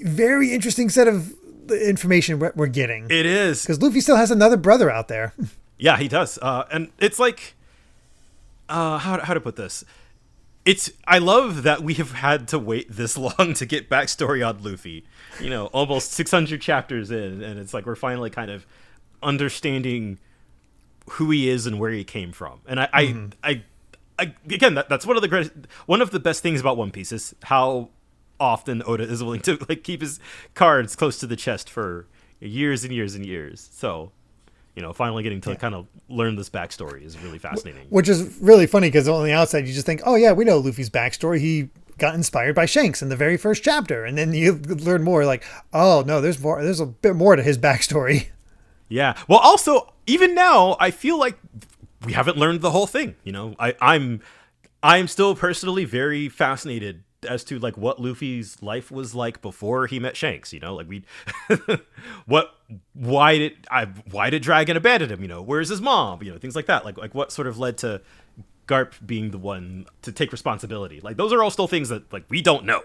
very interesting set of information we're getting. It is, because Luffy still has another brother out there. Yeah, he does. And it's like, how to put this? I love that we have had to wait this long to get backstory on Luffy. Almost 600 chapters in, and it's like we're finally kind of understanding who he is and where he came from. And I again, that's one of the best things about One Piece is how often Oda is willing to like keep his cards close to the chest for years and years and years. So, finally getting to kind of learn this backstory is really fascinating. Which is really funny because on the outside you just think, oh yeah, we know Luffy's backstory. He got inspired by Shanks in the very first chapter, and then you learn more. Like, oh no, there's more. There's a bit more to his backstory. Yeah. Well, also even now I feel like we haven't learned the whole thing. You know, I'm still personally very fascinated as to like what Luffy's life was like before he met Shanks. You know, like why did Dragon abandon him? You know, where's his mom? You know, things like that. Like what sort of led to Garp being the one to take responsibility? Like those are all still things that like we don't know.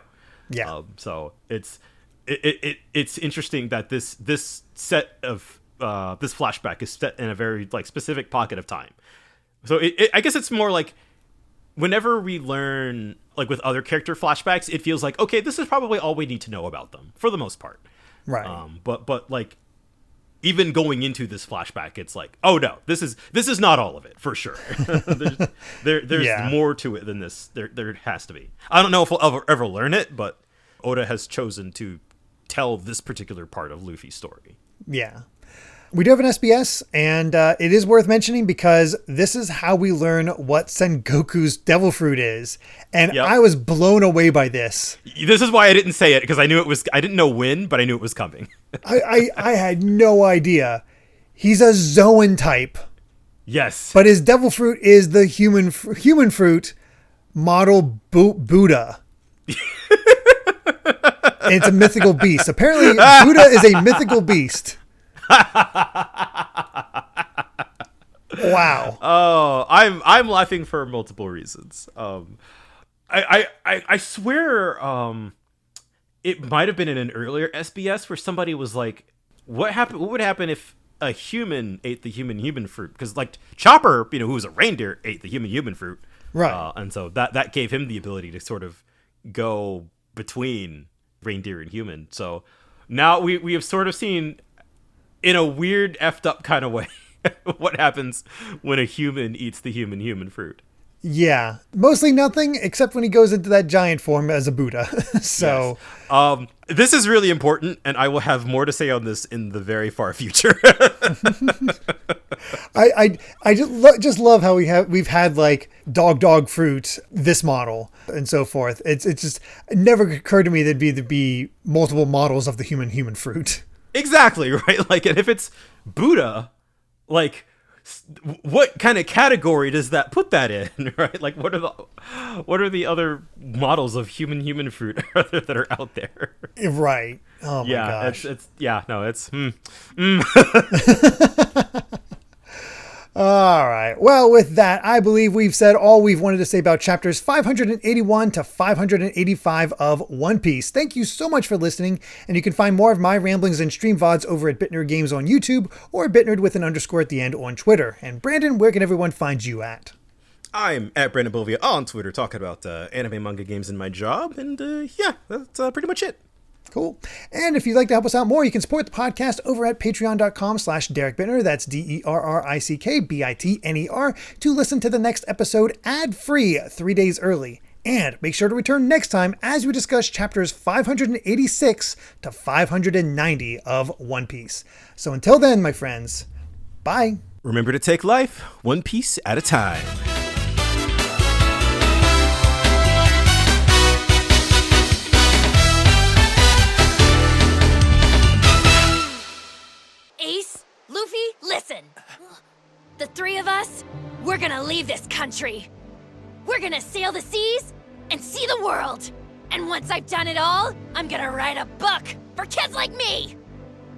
Yeah. So it's interesting that this set of this flashback is set in a very like specific pocket of time. So I guess it's more like whenever we learn like with other character flashbacks, it feels like, okay, this is probably all we need to know about them for the most part. Right. But like even going into this flashback, it's like, oh no, this is not all of it for sure. there's more to it than this. There has to be. I don't know if we'll ever learn it, but Oda has chosen to tell this particular part of Luffy's story. Yeah. We do have an SBS, and it is worth mentioning because this is how we learn what Sengoku's devil fruit is. And I was blown away by this. This is why I didn't say it, because I didn't know when, but I knew it was coming. I had no idea. He's a Zoan type. Yes. But his devil fruit is the human fruit model Buddha. And it's a mythical beast. Apparently, Buddha is a mythical beast. Wow. Oh, I'm laughing for multiple reasons. I swear it might have been in an earlier SBS where somebody was like, what would happen if a human ate the human fruit? Because like Chopper, you know, who was a reindeer, ate the human fruit. Right. And so that gave him the ability to sort of go between reindeer and human. So now we have sort of seen in a weird effed up kind of way what happens when a human eats the human fruit. Yeah, mostly nothing except when he goes into that giant form as a Buddha. So yes. This is really important, and I will have more to say on this in the very far future. I just love how we've had like dog fruit, this model and so forth. It's just, it never occurred to me there'd be multiple models of the human fruit. Exactly, right? Like, and if it's Buddha, like, what kind of category does that put that in, right? Like, what are the other models of human fruit that are out there? Right. Oh my gosh. It's All right. Well, with that, I believe we've said all we've wanted to say about chapters 581 to 585 of One Piece. Thank you so much for listening, and you can find more of my ramblings and stream VODs over at Bitnerd Games on YouTube or Bitnerd with an underscore at the end on Twitter. And Brandon, where can everyone find you at? I'm at Brandon Bovia on Twitter, talking about anime, manga, games, and my job, and that's pretty much it. Cool. And if you'd like to help us out more, you can support the podcast over at patreon.com/Derek Bittner. That's DERRICKBITNER to listen to the next episode ad-free 3 days early. And make sure to return next time as we discuss chapters 586 to 590 of One Piece. So until then, my friends, bye. Remember to take life one piece at a time. Ace, Luffy, listen. The three of us, we're gonna leave this country. We're gonna sail the seas and see the world. And once I've done it all, I'm gonna write a book for kids like me.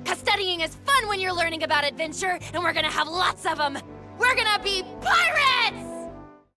'Cause studying is fun when you're learning about adventure, and we're gonna have lots of them. We're gonna be pirates!